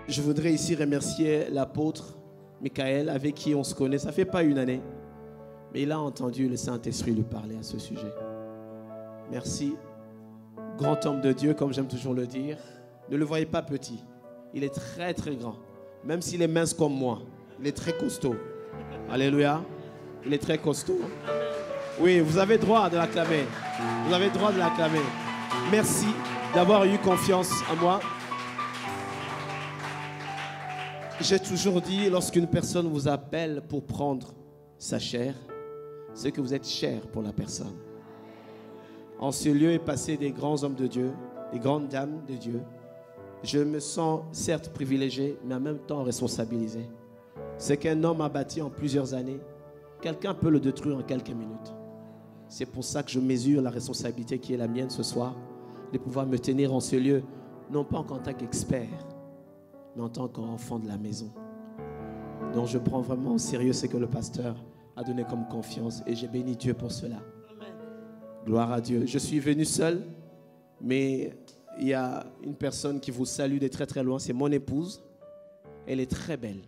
Je voudrais ici remercier l'apôtre Michael, avec qui on se connaît. Ça ne fait pas une année, mais il a entendu le Saint-Esprit lui parler à ce sujet. Merci. Grand homme de Dieu, comme j'aime toujours le dire. Ne le voyez pas petit. Il est très très grand. Même s'il est mince comme moi, il est très costaud. Alléluia. Il est très costaud. Oui, vous avez droit de l'acclamer. Vous avez droit de l'acclamer. Merci d'avoir eu confiance en moi. J'ai toujours dit, lorsqu'une personne vous appelle pour prendre sa chair, c'est que vous êtes cher pour la personne. En ce lieu est passé des grands hommes de Dieu, des grandes dames de Dieu. Je me sens certes privilégié, mais en même temps responsabilisé. Ce qu'un homme a bâti en plusieurs années, quelqu'un peut le détruire en quelques minutes. C'est pour ça que je mesure la responsabilité qui est la mienne ce soir, de pouvoir me tenir en ce lieu, non pas en tant qu'expert, mais en tant qu'enfant de la maison. Donc je prends vraiment au sérieux ce que le pasteur a donné comme confiance et j'ai béni Dieu pour cela. Amen. Gloire à Dieu. Je suis venu seul, mais il y a une personne qui vous salue de très très loin, c'est mon épouse. Elle est très belle.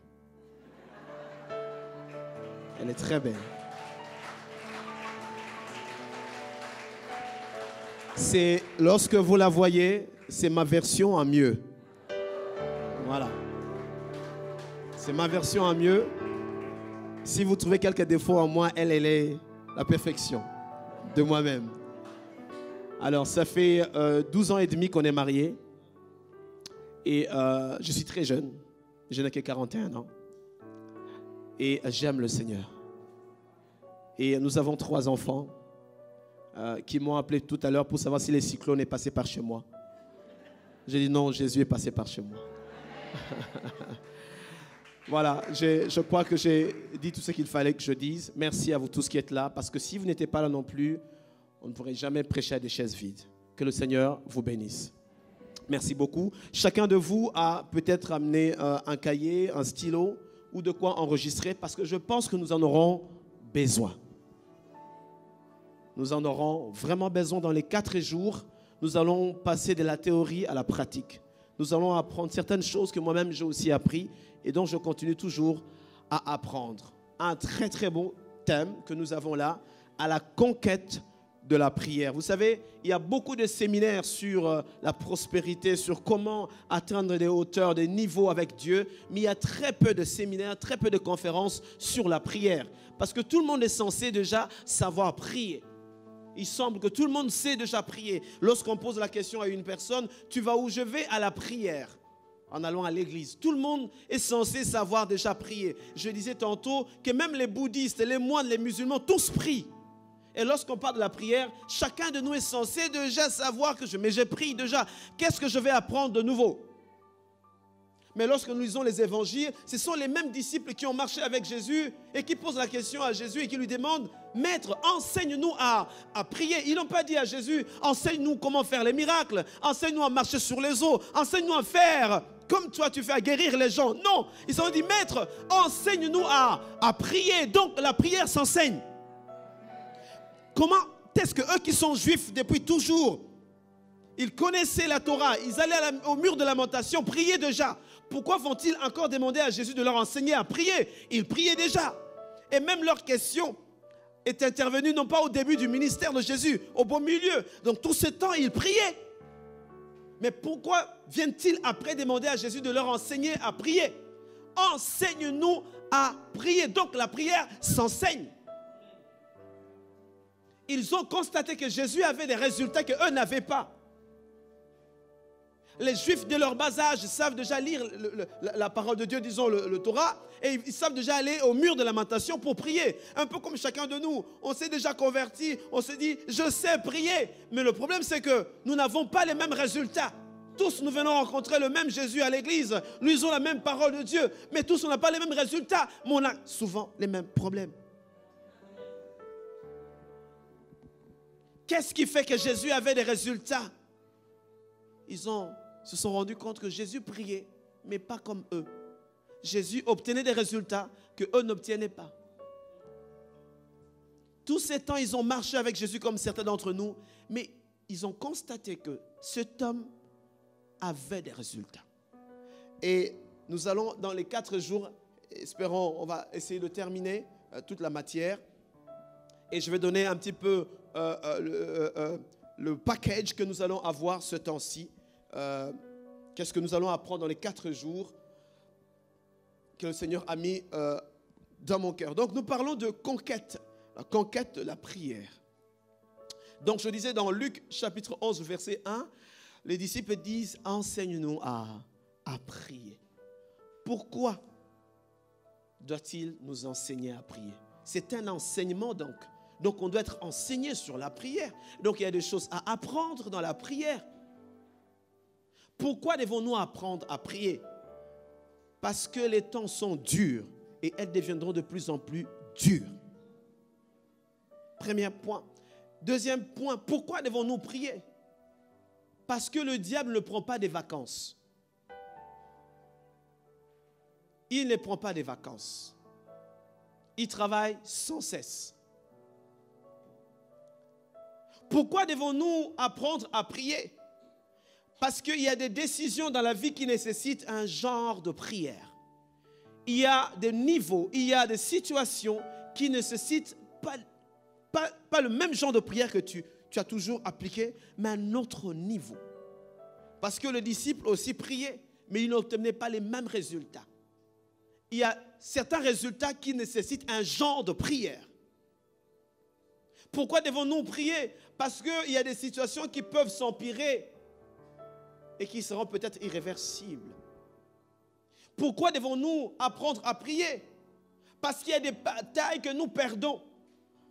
Elle est très belle. C'est, lorsque vous la voyez, c'est ma version en mieux. Voilà. C'est ma version en mieux. Si vous trouvez quelques défauts en moi, elle est la perfection de moi-même. Alors, ça fait 12 ans et demi qu'on est mariés. Et je suis très jeune. Je n'ai que 41 ans. Et j'aime le Seigneur. Et nous avons 3 enfants qui m'ont appelé tout à l'heure pour savoir si les cyclones est passé par chez moi. J'ai dit non, Jésus est passé par chez moi. Voilà, je crois que j'ai dit tout ce qu'il fallait que je dise. Merci à vous tous qui êtes là, parce que si vous n'étiez pas là non plus, on ne pourrait jamais prêcher à des chaises vides. Que le Seigneur vous bénisse. Merci beaucoup. Chacun de vous a peut-être amené un cahier, un stylo ou de quoi enregistrer, parce que je pense que nous en aurons besoin. Nous en aurons vraiment besoin dans les 4 jours. Nous allons passer de la théorie à la pratique. Nous allons apprendre certaines choses que moi-même j'ai aussi appris et dont je continue toujours à apprendre. Un très très beau thème que nous avons là, à la conquête de la prière. Vous savez, il y a beaucoup de séminaires sur la prospérité, sur comment atteindre des hauteurs, des niveaux avec Dieu, mais il y a très peu de séminaires, très peu de conférences sur la prière. Parce que tout le monde est censé déjà savoir prier. Il semble que tout le monde sait déjà prier. Lorsqu'on pose la question à une personne, tu vas où? Je vais à la prière, en allant à l'église. Tout le monde est censé savoir déjà prier. Je disais tantôt que même les bouddhistes, les moines, les musulmans, tous prient. Et lorsqu'on parle de la prière, chacun de nous est censé déjà savoir que je prie déjà. Qu'est-ce que je vais apprendre de nouveau? Mais lorsque nous lisons les évangiles, ce sont les mêmes disciples qui ont marché avec Jésus et qui posent la question à Jésus et qui lui demandent, Maître, enseigne-nous à prier. Ils n'ont pas dit à Jésus, enseigne-nous comment faire les miracles, enseigne-nous à marcher sur les eaux, enseigne-nous à faire comme toi tu fais à guérir les gens. Non, ils ont dit, Maître, enseigne-nous à prier. Donc la prière s'enseigne. Comment est-ce que eux qui sont juifs depuis toujours, ils connaissaient la Torah, ils allaient au mur de lamentation, prier déjà. Pourquoi vont-ils encore demander à Jésus de leur enseigner à prier? Ils priaient déjà. Et même leur question est intervenue non pas au début du ministère de Jésus, au beau milieu. Donc tout ce temps, ils priaient. Mais pourquoi viennent-ils après demander à Jésus de leur enseigner à prier? Enseigne-nous à prier. Donc la prière s'enseigne. Ils ont constaté que Jésus avait des résultats qu'eux n'avaient pas. Les Juifs, de leur bas âge, savent déjà lire la parole de Dieu, disons le Torah, et ils savent déjà aller au mur de lamentation pour prier. Un peu comme chacun de nous. On s'est déjà converti, on s'est dit, je sais prier. Mais le problème, c'est que nous n'avons pas les mêmes résultats. Tous, nous venons rencontrer le même Jésus à l'église. Nous lisons la même parole de Dieu. Mais tous, on n'a pas les mêmes résultats. Mais on a souvent les mêmes problèmes. Qu'est-ce qui fait que Jésus avait des résultats? Ils se sont rendus compte que Jésus priait, mais pas comme eux. Jésus obtenait des résultats que eux n'obtenaient pas. Tous ces temps, ils ont marché avec Jésus comme certains d'entre nous, mais ils ont constaté que cet homme avait des résultats. Et nous allons dans les 4 jours, espérons, on va essayer de terminer toute la matière. Et je vais donner un petit peu le package que nous allons avoir ce temps-ci. Qu'est-ce que nous allons apprendre dans les 4 jours que le Seigneur a mis dans mon cœur. Donc nous parlons de conquête, la conquête de la prière. Donc je disais dans Luc chapitre 11 verset 1, les disciples disent « Enseigne-nous à prier ». Pourquoi doit-il nous enseigner à prier? C'est un enseignement donc. Donc on doit être enseigné sur la prière. Donc il y a des choses à apprendre dans la prière. Pourquoi devons-nous apprendre à prier? Parce que les temps sont durs et elles deviendront de plus en plus dures. Premier point. Deuxième point, pourquoi devons-nous prier? Parce que le diable ne prend pas des vacances. Il ne prend pas des vacances. Il travaille sans cesse. Pourquoi devons-nous apprendre à prier? Parce qu'il y a des décisions dans la vie qui nécessitent un genre de prière. Il y a des niveaux, il y a des situations qui nécessitent pas le même genre de prière que tu as toujours appliqué, mais un autre niveau. Parce que le disciple aussi priait, mais il n'obtenait pas les mêmes résultats. Il y a certains résultats qui nécessitent un genre de prière. Pourquoi devons-nous prier? Parce qu'il y a des situations qui peuvent s'empirer et qui seront peut-être irréversibles. Pourquoi devons-nous apprendre à prier? Parce qu'il y a des batailles que nous perdons.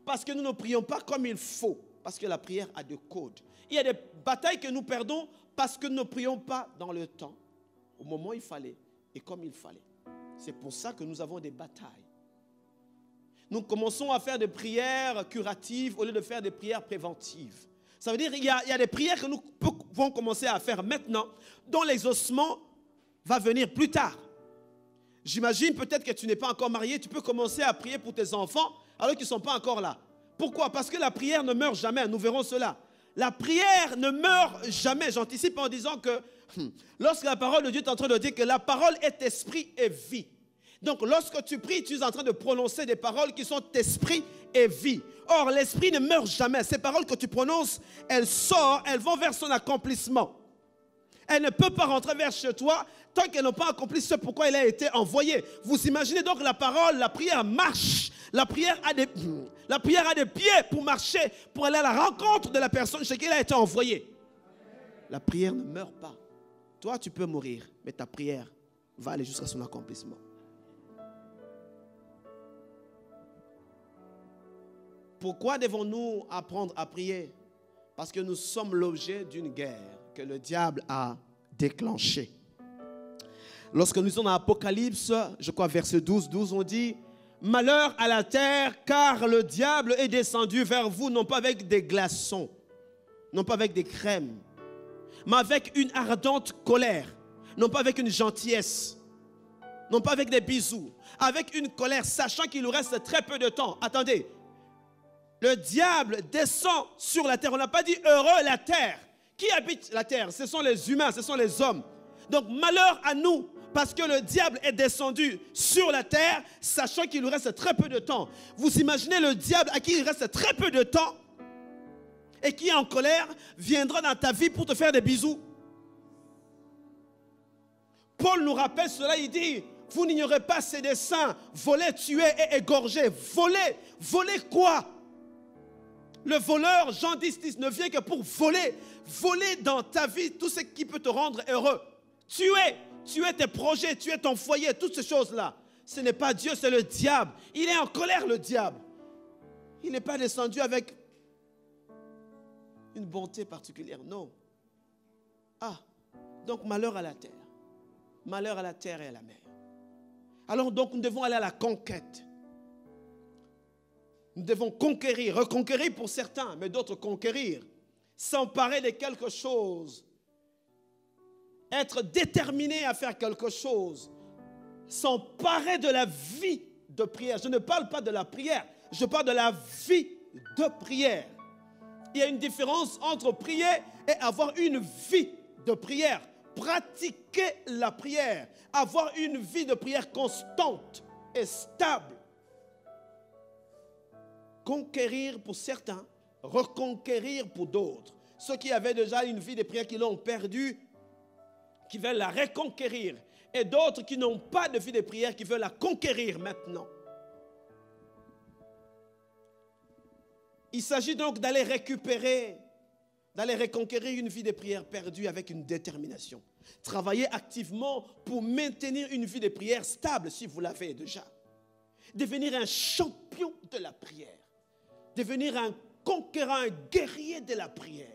Parce que nous ne prions pas comme il faut. Parce que la prière a des codes. Il y a des batailles que nous perdons parce que nous ne prions pas dans le temps, au moment où il fallait et comme il fallait. C'est pour ça que nous avons des batailles. Nous commençons à faire des prières curatives au lieu de faire des prières préventives. Ça veut dire qu'il y a des prières que nous pouvons commencer à faire maintenant, dont l'exaucement va venir plus tard. J'imagine peut-être que tu n'es pas encore marié, tu peux commencer à prier pour tes enfants alors qu'ils ne sont pas encore là. Pourquoi? Parce que la prière ne meurt jamais, nous verrons cela. La prière ne meurt jamais. J'anticipe en disant que lorsque la parole de Dieu est en train de dire que la parole est esprit et vie. Donc lorsque tu pries, tu es en train de prononcer des paroles qui sont esprit et vie. Or, l'esprit ne meurt jamais. Ces paroles que tu prononces, elles sortent, elles vont vers son accomplissement. Elle ne peut pas rentrer vers chez toi tant qu'elles n'ont pas accompli ce pourquoi elle a été envoyée. Vous imaginez donc la parole, la prière marche. La prière a des pieds pour marcher, pour aller à la rencontre de la personne chez qui elle a été envoyée. La prière ne meurt pas. Toi, tu peux mourir, mais ta prière va aller jusqu'à son accomplissement. Pourquoi devons-nous apprendre à prier? Parce que nous sommes l'objet d'une guerre que le diable a déclenchée. Lorsque nous sommes dans Apocalypse, je crois verset 12, on dit « Malheur à la terre, car le diable est descendu vers vous, non pas avec des glaçons, non pas avec des crèmes, mais avec une ardente colère, non pas avec une gentillesse, non pas avec des bisous, avec une colère, sachant qu'il nous reste très peu de temps. » Attendez. Le diable descend sur la terre. On n'a pas dit heureux la terre. Qui habite la terre? Ce sont les humains, ce sont les hommes. Donc malheur à nous, parce que le diable est descendu sur la terre, sachant qu'il nous reste très peu de temps. Vous imaginez le diable à qui il reste très peu de temps et qui est en colère, viendra dans ta vie pour te faire des bisous. Paul nous rappelle cela, il dit, vous n'ignorez pas ses desseins, voler, tuer et égorger. Voler quoi? Le voleur, Jean 10 ne vient que pour voler. Voler dans ta vie tout ce qui peut te rendre heureux. Tuer tes projets, tuer ton foyer, toutes ces choses-là. Ce n'est pas Dieu, c'est le diable. Il est en colère, le diable. Il n'est pas descendu avec une bonté particulière, non. Donc malheur à la terre. Malheur à la terre et à la mer. Alors donc nous devons aller à la conquête. Nous devons conquérir, reconquérir pour certains, mais d'autres conquérir. S'emparer de quelque chose. Être déterminé à faire quelque chose. S'emparer de la vie de prière. Je ne parle pas de la prière, je parle de la vie de prière. Il y a une différence entre prier et avoir une vie de prière. pratiquer la prière, avoir une vie de prière constante et stable. Conquérir pour certains, reconquérir pour d'autres. Ceux qui avaient déjà une vie de prière qui l'ont perdue, qui veulent la reconquérir. Et d'autres qui n'ont pas de vie de prière, qui veulent la conquérir maintenant. Il s'agit donc d'aller récupérer, d'aller reconquérir une vie de prière perdue avec une détermination. Travailler activement pour maintenir une vie de prière stable si vous l'avez déjà. Devenir un champion de la prière. Devenir un conquérant, un guerrier de la prière.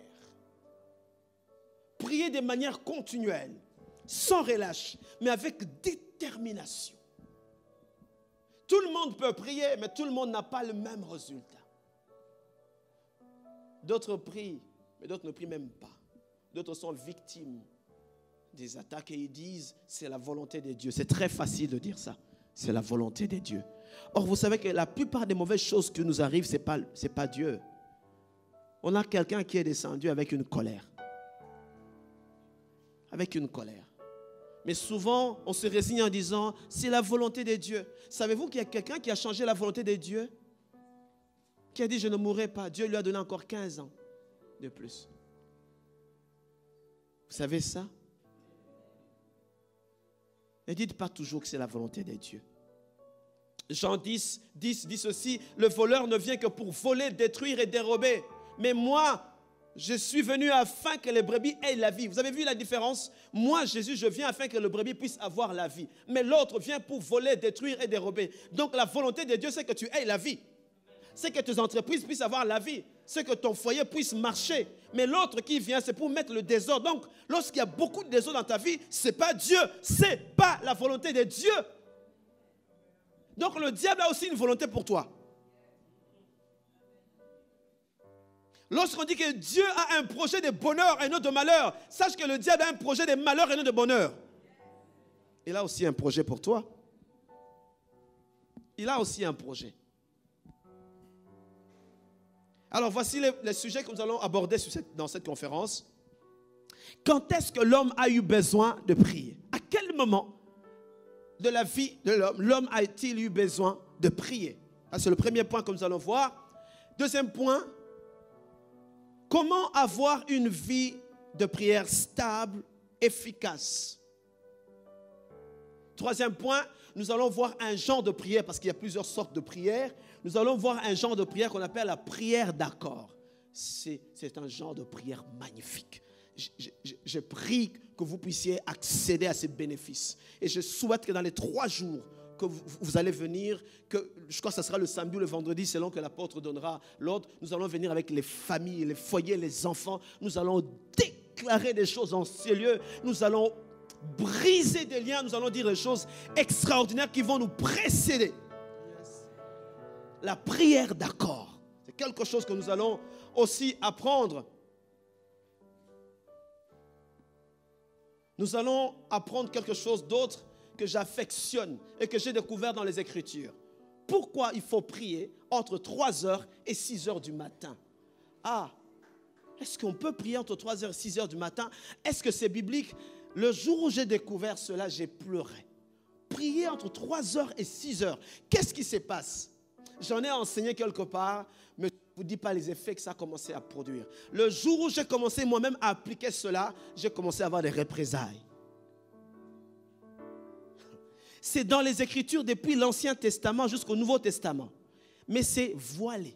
Prier de manière continuelle, sans relâche, mais avec détermination. Tout le monde peut prier, mais tout le monde n'a pas le même résultat. D'autres prient, mais d'autres ne prient même pas. D'autres sont victimes des attaques et ils disent c'est la volonté de Dieu. C'est très facile de dire ça. C'est la volonté de Dieu. Or, vous savez que la plupart des mauvaises choses qui nous arrivent, ce n'est pas Dieu. On a quelqu'un qui est descendu avec une colère. Avec une colère. Mais souvent, on se résigne en disant c'est la volonté de Dieu. Savez-vous qu'il y a quelqu'un qui a changé la volonté de Dieu? Qui a dit je ne mourrai pas. Dieu lui a donné encore 15 ans de plus. Vous savez ça? Ne dites pas toujours que c'est la volonté de Dieu. Jean 10 dit ceci, le voleur ne vient que pour voler, détruire et dérober. Mais moi, je suis venu afin que les brebis aient la vie. Vous avez vu la différence? Moi, Jésus, je viens afin que le brebis puisse avoir la vie. Mais l'autre vient pour voler, détruire et dérober. Donc la volonté de Dieu, c'est que tu aies la vie. C'est que tes entreprises puissent avoir la vie. C'est que ton foyer puisse marcher. Mais l'autre qui vient, c'est pour mettre le désordre. Donc, lorsqu'il y a beaucoup de désordre dans ta vie, ce n'est pas Dieu. Ce n'est pas la volonté de Dieu. Donc, le diable a aussi une volonté pour toi. Lorsqu'on dit que Dieu a un projet de bonheur et non de malheur, sache que le diable a un projet de malheur et non de bonheur. Il a aussi un projet pour toi. Il a aussi un projet. Alors, voici les sujets que nous allons aborder dans cette conférence. Quand est-ce que l'homme a eu besoin de prier? À quel moment de la vie de l'homme a-t-il eu besoin de prier? C'est le premier point que nous allons voir. Deuxième point, comment avoir une vie de prière stable, efficace? Troisième point, nous allons voir un genre de prière, parce qu'il y a plusieurs sortes de prières. Nous allons voir un genre de prière qu'on appelle la prière d'accord. C'est un genre de prière magnifique. Je prie que vous puissiez accéder à ces bénéfices. Et je souhaite que dans les 3 jours que vous allez venir, que je crois que ce sera le samedi ou le vendredi, selon que l'apôtre donnera l'ordre, nous allons venir avec les familles, les foyers, les enfants. Nous allons déclarer des choses en ces lieux. Nous allons briser des liens. Nous allons dire des choses extraordinaires qui vont nous précéder. La prière d'accord, c'est quelque chose que nous allons aussi apprendre. Nous allons apprendre quelque chose d'autre que j'affectionne et que j'ai découvert dans les Écritures. Pourquoi il faut prier entre 3h et 6h du matin? Est-ce qu'on peut prier entre 3h et 6h du matin? Est-ce que c'est biblique? Le jour où j'ai découvert cela, j'ai pleuré. Prier entre 3h et 6h. Qu'est-ce qui se passe? J'en ai enseigné quelque part, mais je ne vous dis pas les effets que ça a commencé à produire. Le jour où j'ai commencé moi-même à appliquer cela, j'ai commencé à avoir des représailles. C'est dans les Écritures depuis l'Ancien Testament jusqu'au Nouveau Testament. Mais c'est voilé.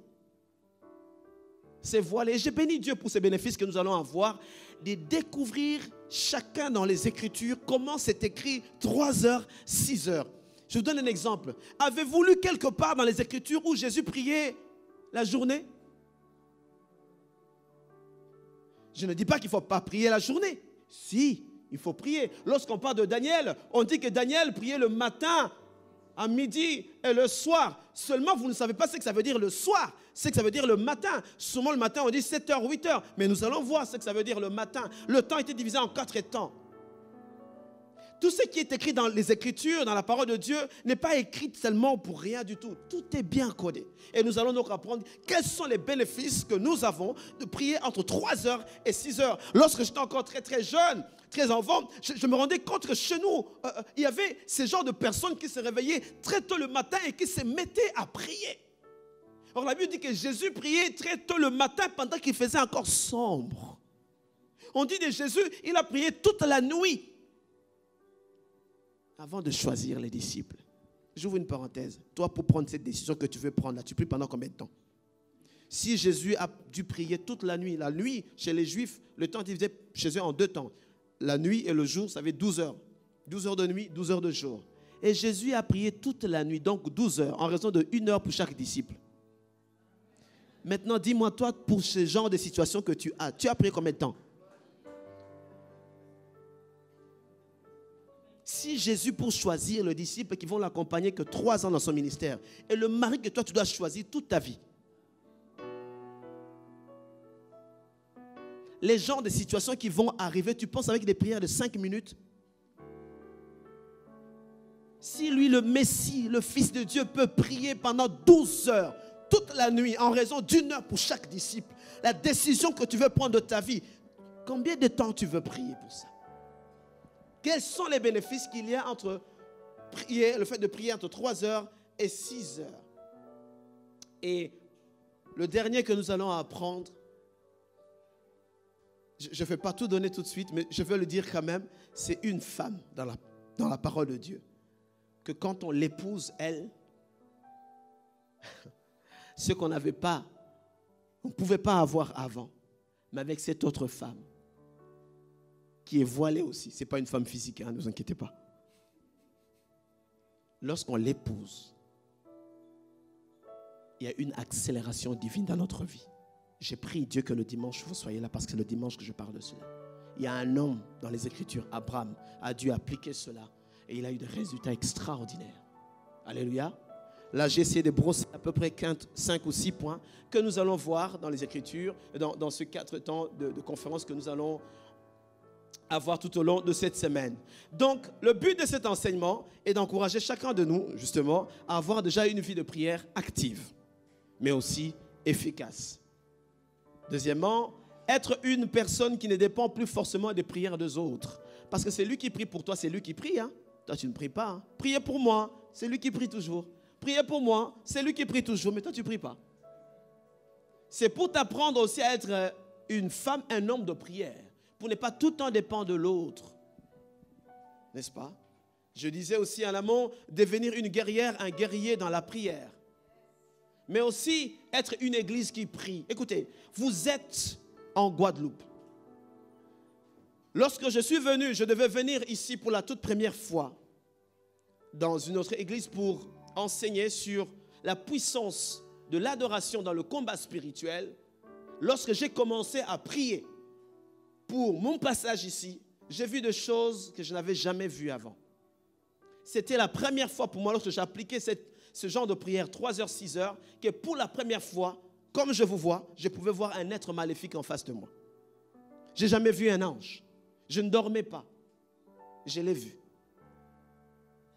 C'est voilé. Et j'ai béni Dieu pour ces bénéfices que nous allons avoir, de découvrir chacun dans les Écritures comment c'est écrit 3h, 6h. Je vous donne un exemple. Avez-vous lu quelque part dans les Écritures où Jésus priait la journée? Je ne dis pas qu'il ne faut pas prier la journée. Si, il faut prier. Lorsqu'on parle de Daniel, on dit que Daniel priait le matin, à midi et le soir. Seulement, vous ne savez pas ce que ça veut dire le soir. Ce que ça veut dire le matin. Souvent, le matin, on dit 7h, 8h. Mais nous allons voir ce que ça veut dire le matin. Le temps était divisé en 4 temps. Tout ce qui est écrit dans les Écritures, dans la parole de Dieu, n'est pas écrit seulement pour rien du tout. Tout est bien codé. Et nous allons donc apprendre quels sont les bénéfices que nous avons de prier entre 3 heures et 6 heures. Lorsque j'étais encore très très jeune, très enfant, je me rendais compte que chez nous, il y avait ces genres de personnes qui se réveillaient très tôt le matin et qui se mettaient à prier. Or la Bible dit que Jésus priait très tôt le matin pendant qu'il faisait encore sombre. On dit de Jésus, il a prié toute la nuit avant de choisir les disciples. J'ouvre une parenthèse. Toi, pour prendre cette décision que tu veux prendre, là, tu pries pendant combien de temps? Si Jésus a dû prier toute la nuit, chez les Juifs, le temps divisé chez eux en 2 temps. La nuit et le jour, ça fait 12 heures. 12 heures de nuit, 12 heures de jour. Et Jésus a prié toute la nuit, donc 12 heures, en raison de 1 heure pour chaque disciple. Maintenant, dis-moi, toi, pour ce genre de situation que tu as prié combien de temps? Si Jésus, pour choisir le disciple qui vont l'accompagner que 3 ans dans son ministère, et le mari que toi, tu dois choisir toute ta vie. Les genres de situations qui vont arriver, tu penses avec des prières de 5 minutes? Si lui, le Messie, le Fils de Dieu, peut prier pendant 12 heures, toute la nuit, en raison d'1 heure pour chaque disciple, la décision que tu veux prendre de ta vie, combien de temps tu veux prier pour ça? Quels sont les bénéfices qu'il y a entre prier, le fait de prier entre 3 heures et 6 heures? Et le dernier que nous allons apprendre, je ne vais pas tout donner tout de suite, mais je veux le dire quand même, c'est une femme dans la parole de Dieu. Que quand on l'épouse, elle, ce qu'on n'avait pas, on ne pouvait pas avoir avant, mais avec cette autre femme, qui est voilée aussi. Ce n'est pas une femme physique, ne vous inquiétez pas. Lorsqu'on l'épouse, il y a une accélération divine dans notre vie. J'ai prié Dieu que le dimanche, vous soyez là parce que c'est le dimanche que je parle de cela. Il y a un homme dans les Écritures, Abraham, a dû appliquer cela et il a eu des résultats extraordinaires. Alléluia. Là, j'ai essayé de brosser à peu près 5 ou 6 points que nous allons voir dans les Écritures, dans ce 4 temps de conférence que nous allons avoir tout au long de cette semaine. Donc, le but de cet enseignement est d'encourager chacun de nous, justement, à avoir déjà une vie de prière active, mais aussi efficace. Deuxièmement, être une personne qui ne dépend plus forcément des prières des autres. Parce que c'est lui qui prie pour toi, c'est lui qui prie. Hein? Toi, tu ne pries pas. Hein? Priez pour moi, c'est lui qui prie toujours. Priez pour moi, c'est lui qui prie toujours, mais toi, tu ne pries pas. C'est pour t'apprendre aussi à être une femme, un homme de prière. Pour ne pas tout le temps dépendre de l'autre. N'est-ce pas? Je disais aussi en amont, devenir une guerrière, un guerrier dans la prière. Mais aussi être une église qui prie. Écoutez, vous êtes en Guadeloupe. Lorsque je suis venu, je devais venir ici pour la toute première fois dans une autre église pour enseigner sur la puissance de l'adoration dans le combat spirituel. Lorsque j'ai commencé à prier, pour mon passage ici, j'ai vu des choses que je n'avais jamais vues avant. C'était la première fois pour moi, lorsque j'ai appliqué ce genre de prière, 3 heures, 6 heures, que pour la première fois, comme je vous vois, je pouvais voir un être maléfique en face de moi. Je n'ai jamais vu un ange. Je ne dormais pas. Je l'ai vu.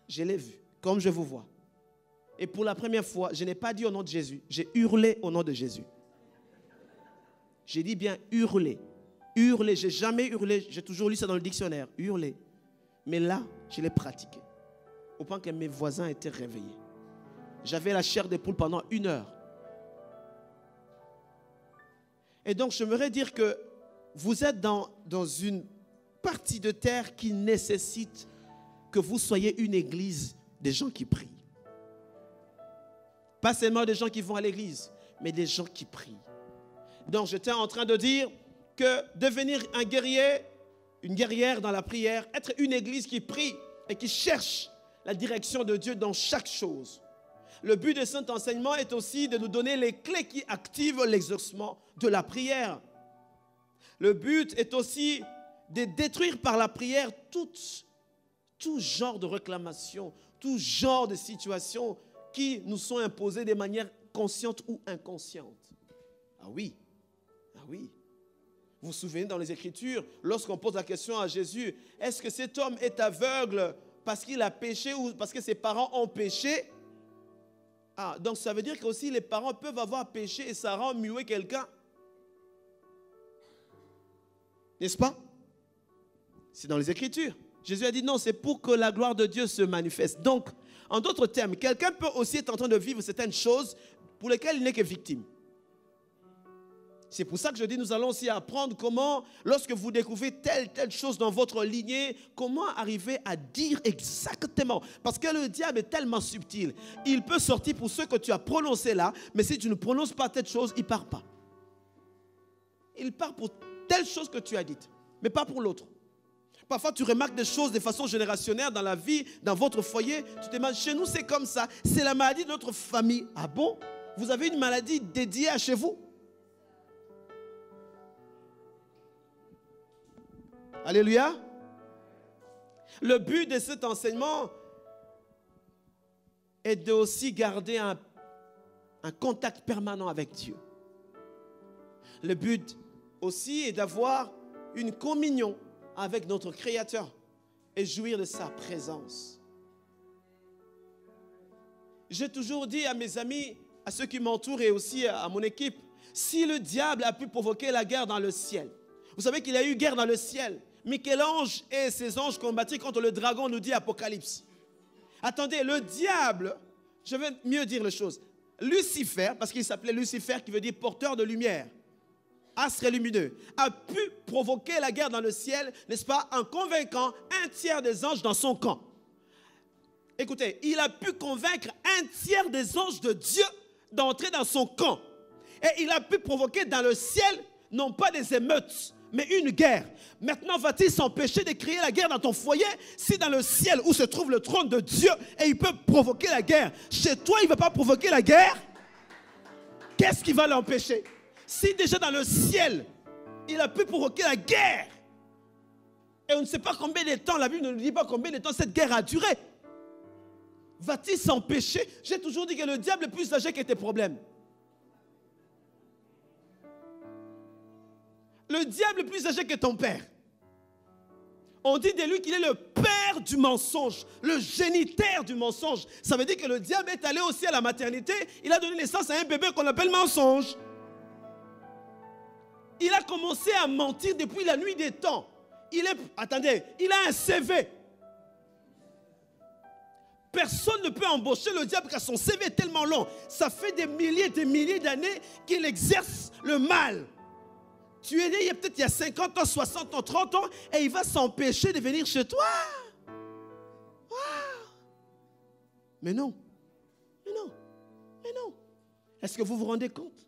Je l'ai vu, comme je vous vois. Et pour la première fois, je n'ai pas dit au nom de Jésus, j'ai hurlé au nom de Jésus. J'ai dit bien hurler. Hurler, je n'ai jamais hurlé, j'ai toujours lu ça dans le dictionnaire, hurler. Mais là, je l'ai pratiqué. Au point que mes voisins étaient réveillés. J'avais la chair des poules pendant 1 heure. Et donc, j'aimerais dire que vous êtes dans une partie de terre qui nécessite que vous soyez une église des gens qui prient. Pas seulement des gens qui vont à l'église, mais des gens qui prient. Donc, j'étais en train de dire que devenir un guerrier, une guerrière dans la prière, être une église qui prie et qui cherche la direction de Dieu dans chaque chose. Le but de cet enseignement est aussi de nous donner les clés qui activent l'exaucement de la prière. Le but est aussi de détruire par la prière tout genre de réclamations, tout genre de situations qui nous sont imposées de manière consciente ou inconsciente. Ah oui, ah oui. Vous vous souvenez dans les Écritures, lorsqu'on pose la question à Jésus, est-ce que cet homme est aveugle parce qu'il a péché ou parce que ses parents ont péché? Ah, donc ça veut dire que aussi les parents peuvent avoir péché et ça rend muet quelqu'un. N'est-ce pas? C'est dans les Écritures. Jésus a dit non, c'est pour que la gloire de Dieu se manifeste. Donc, en d'autres termes, quelqu'un peut aussi être en train de vivre certaines choses pour lesquelles il n'est que victime. C'est pour ça que je dis, nous allons aussi apprendre comment, lorsque vous découvrez telle chose dans votre lignée, comment arriver à dire exactement. Parce que le diable est tellement subtil. Il peut sortir pour ce que tu as prononcé là, mais si tu ne prononces pas telle chose, il ne part pas. Il part pour telle chose que tu as dite, mais pas pour l'autre. Parfois, tu remarques des choses de façon générationnelle dans la vie, dans votre foyer. Tu te demandes, chez nous, c'est comme ça. C'est la maladie de notre famille. Ah bon? Vous avez une maladie dédiée à chez vous? Alléluia. Le but de cet enseignement est de aussi garder un contact permanent avec Dieu. Le but aussi est d'avoir une communion avec notre Créateur et jouir de sa présence. J'ai toujours dit à mes amis, à ceux qui m'entourent et aussi à mon équipe, si le diable a pu provoquer la guerre dans le ciel, vous savez qu'il y a eu guerre dans le ciel. Michel-Ange et ses anges combattirent contre le dragon, nous dit Apocalypse. Attendez, le diable, je vais mieux dire les choses. Lucifer, parce qu'il s'appelait Lucifer, qui veut dire porteur de lumière, astre lumineux, a pu provoquer la guerre dans le ciel, n'est-ce pas, en convainquant un tiers des anges dans son camp. Écoutez, il a pu convaincre un tiers des anges de Dieu d'entrer dans son camp. Et il a pu provoquer dans le ciel, non pas des émeutes, mais une guerre. Maintenant, va-t-il s'empêcher de créer la guerre dans ton foyer si dans le ciel où se trouve le trône de Dieu et il peut provoquer la guerre, chez toi il ne va pas provoquer la guerre? Qu'est-ce qui va l'empêcher? Si déjà dans le ciel il a pu provoquer la guerre et on ne sait pas combien de temps, la Bible ne nous dit pas combien de temps cette guerre a duré, va-t-il s'empêcher? J'ai toujours dit que le diable est plus âgé que tes problèmes. Le diable est plus âgé que ton père. On dit de lui qu'il est le père du mensonge, le géniteur du mensonge. Ça veut dire que le diable est allé aussi à la maternité. Il a donné naissance à un bébé qu'on appelle mensonge. Il a commencé à mentir depuis la nuit des temps. Attendez, il a un CV. Personne ne peut embaucher le diable car son CV est tellement long. Ça fait des milliers d'années qu'il exerce le mal. Tu es né peut-être il y a 50 ans, 60 ans, 30 ans et il va s'empêcher de venir chez toi. Wow. Mais non. Est-ce que vous vous rendez compte?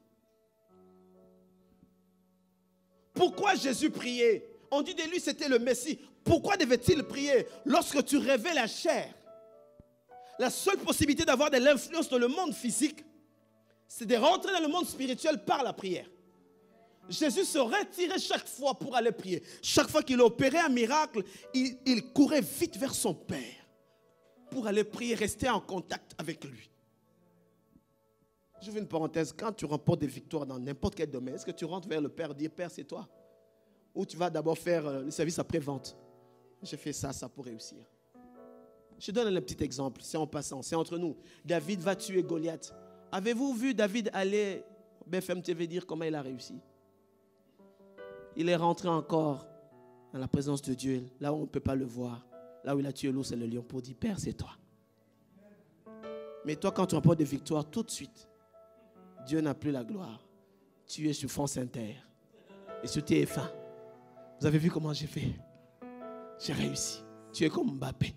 Pourquoi Jésus priait? On dit de lui c'était le Messie. Pourquoi devait-il prier? Lorsque tu rêvais la chair, la seule possibilité d'avoir de l'influence dans le monde physique, c'est de rentrer dans le monde spirituel par la prière. Jésus se retirait chaque fois pour aller prier. Chaque fois qu'il opérait un miracle, il courait vite vers son Père pour aller prier, rester en contact avec lui. Je fais une parenthèse. Quand tu remportes des victoires dans n'importe quel domaine, est-ce que tu rentres vers le Père et dis, Père, c'est toi? Ou tu vas d'abord faire le service après-vente? J'ai fait ça pour réussir. Je donne un petit exemple, c'est en passant, c'est entre nous. David va tuer Goliath. Avez-vous vu David aller au BFM TV dire comment il a réussi? Il est rentré encore dans la présence de Dieu, là où on ne peut pas le voir. Là où il a tué l'ours et le lion pour dire, Père, c'est toi. Mais toi, quand tu remportes des victoires, tout de suite, Dieu n'a plus la gloire. Tu es sur France Inter et sur TF1. Vous avez vu comment j'ai fait? J'ai réussi. Tu es comme Mbappé.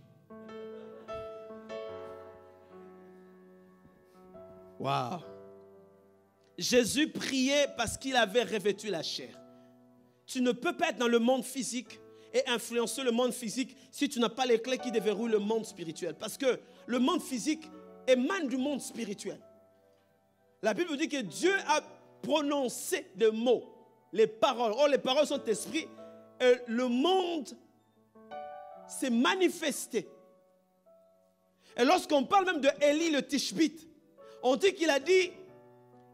Waouh! Jésus priait parce qu'il avait revêtu la chair. Tu ne peux pas être dans le monde physique et influencer le monde physique si tu n'as pas les clés qui déverrouillent le monde spirituel. Parce que le monde physique émane du monde spirituel. La Bible dit que Dieu a prononcé des mots, les paroles. Or, les paroles sont esprits et le monde s'est manifesté. Et lorsqu'on parle même de Élie le Tishbite, on dit qu'il a dit,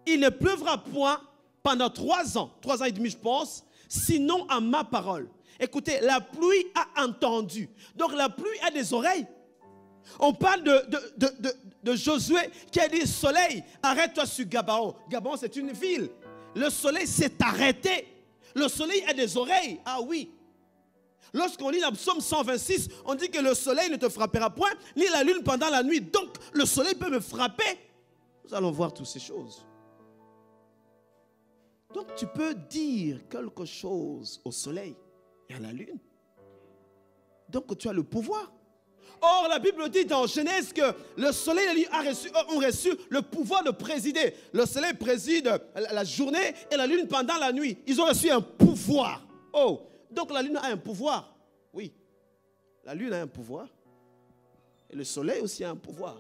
il ne pleuvra point pendant 3 ans, 3 ans et demi je pense, sinon à ma parole. Écoutez, la pluie a entendu. Donc la pluie a des oreilles. On parle de Josué qui a dit, soleil, arrête-toi sur Gabaon. Gabaon, c'est une ville. Le soleil s'est arrêté. Le soleil a des oreilles. Ah oui. Lorsqu'on lit le psaume 126, on dit que le soleil ne te frappera point, ni la lune pendant la nuit. Donc, le soleil peut me frapper. Nous allons voir toutes ces choses. Donc, tu peux dire quelque chose au soleil et à la lune. Donc, tu as le pouvoir. Or, la Bible dit dans Genèse que le soleil et la lune ont reçu le pouvoir de présider. Le soleil préside la journée et la lune pendant la nuit. Ils ont reçu un pouvoir. Oh, donc la lune a un pouvoir. Oui, la lune a un pouvoir. Et le soleil aussi a un pouvoir.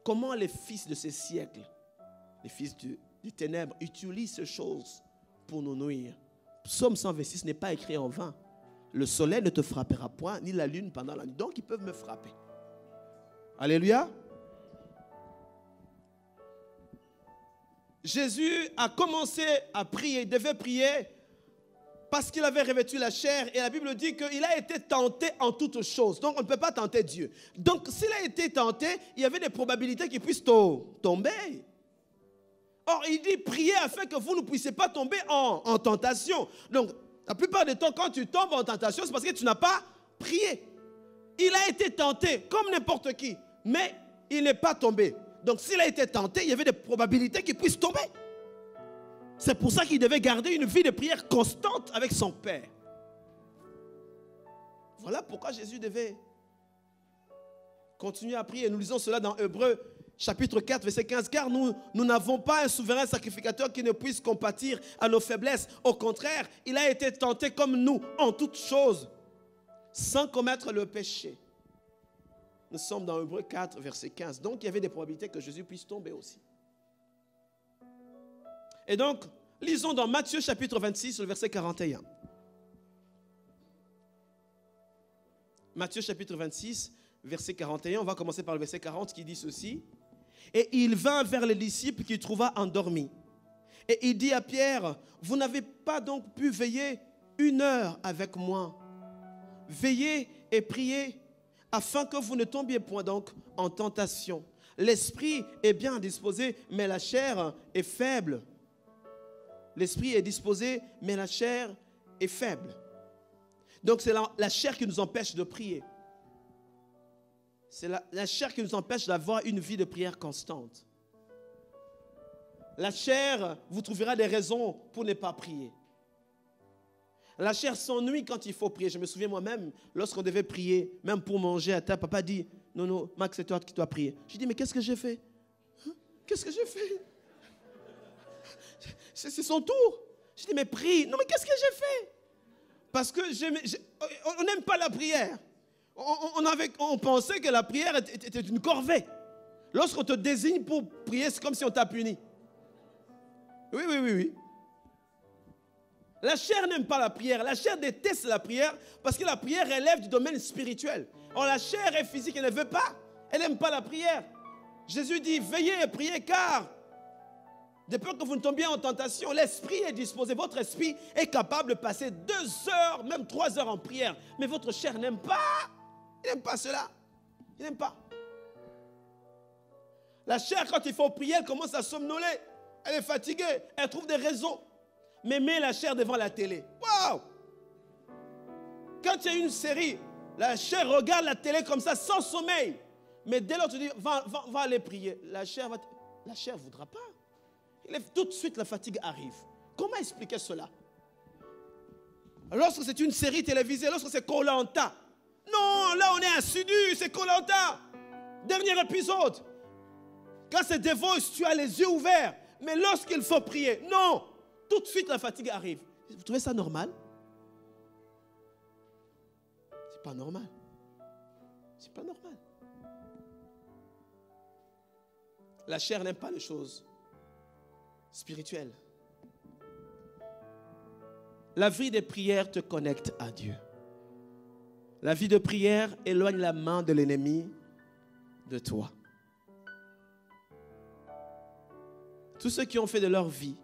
Comment les fils de ces siècles, les fils des ténèbres, utilisent ces choses pour nous nuire? Psaume 126 n'est pas écrit en vain. Le soleil ne te frappera point, ni la lune pendant la nuit. Donc, ils peuvent me frapper. Alléluia. Jésus a commencé à prier, il devait prier parce qu'il avait revêtu la chair. Et la Bible dit qu'il a été tenté en toutes choses. Donc, on ne peut pas tenter Dieu. Donc, s'il a été tenté, il y avait des probabilités qu'il puisse tomber. Or, il dit, priez afin que vous ne puissiez pas tomber en tentation. Donc, la plupart du temps, quand tu tombes en tentation, c'est parce que tu n'as pas prié. Il a été tenté comme n'importe qui, mais il n'est pas tombé. Donc, s'il a été tenté, il y avait des probabilités qu'il puisse tomber. C'est pour ça qu'il devait garder une vie de prière constante avec son Père. Voilà pourquoi Jésus devait continuer à prier. Nous lisons cela dans Hébreux chapitre 4, verset 15. Car nous n'avons pas un souverain sacrificateur qui ne puisse compatir à nos faiblesses. Au contraire, il a été tenté comme nous en toutes choses, sans commettre le péché. Nous sommes dans Hébreux 4, verset 15. Donc, il y avait des probabilités que Jésus puisse tomber aussi. Et donc, lisons dans Matthieu chapitre 26, le verset 41. Matthieu chapitre 26, verset 41. On va commencer par le verset 40 qui dit ceci. Et il vint vers les disciples qu'il trouva endormis. Et il dit à Pierre, vous n'avez pas donc pu veiller 1 heure avec moi? Veillez et priez afin que vous ne tombiez point donc en tentation. L'esprit est bien disposé, mais la chair est faible. L'esprit est disposé, mais la chair est faible. Donc c'est la chair qui nous empêche de prier. C'est la chair qui nous empêche d'avoir une vie de prière constante. La chair vous trouvera des raisons pour ne pas prier. La chair s'ennuie quand il faut prier. Je me souviens moi-même, lorsqu'on devait prier, même pour manger à table, papa dit, non, Max, c'est toi qui dois prier. Je dis, mais qu'est-ce que j'ai fait? Qu'est-ce que j'ai fait? C'est son tour. Je dis, mais prie. Non, mais qu'est-ce que j'ai fait? Parce que on n'aime pas la prière. On pensait que la prière était une corvée. Lorsqu'on te désigne pour prier, c'est comme si on t'a puni. Oui. La chair n'aime pas la prière. La chair déteste la prière parce que la prière relève du domaine spirituel. Or, la chair est physique, elle ne veut pas. Elle n'aime pas la prière. Jésus dit, veillez et priez car de peur que vous ne tombiez en tentation, l'esprit est disposé. Votre esprit est capable de passer 2 heures, même 3 heures en prière. Mais votre chair n'aime pas. Il n'aime pas cela. Il n'aime pas. La chair, quand il faut prier, elle commence à somnoler. Elle est fatiguée. Elle trouve des raisons. Mais mets la chair devant la télé. Waouh! Quand il y a une série, la chair regarde la télé comme ça, sans sommeil. Mais dès lors, tu dis, va aller prier. La chair ne voudra pas. Tout de suite, la fatigue arrive. Comment expliquer cela? Lorsque c'est une série télévisée, lorsque c'est Koh-Lanta. Non, là on est assidu, c'est Koh-Lanta. Dernier épisode. Quand c'est The Voice, tu as les yeux ouverts. Mais lorsqu'il faut prier, non. Tout de suite, la fatigue arrive. Vous trouvez ça normal? C'est pas normal. C'est pas normal. La chair n'aime pas les choses spirituelles. La vie de prière te connecte à Dieu. La vie de prière éloigne la main de l'ennemi de toi. Tous ceux qui ont fait de leur vie,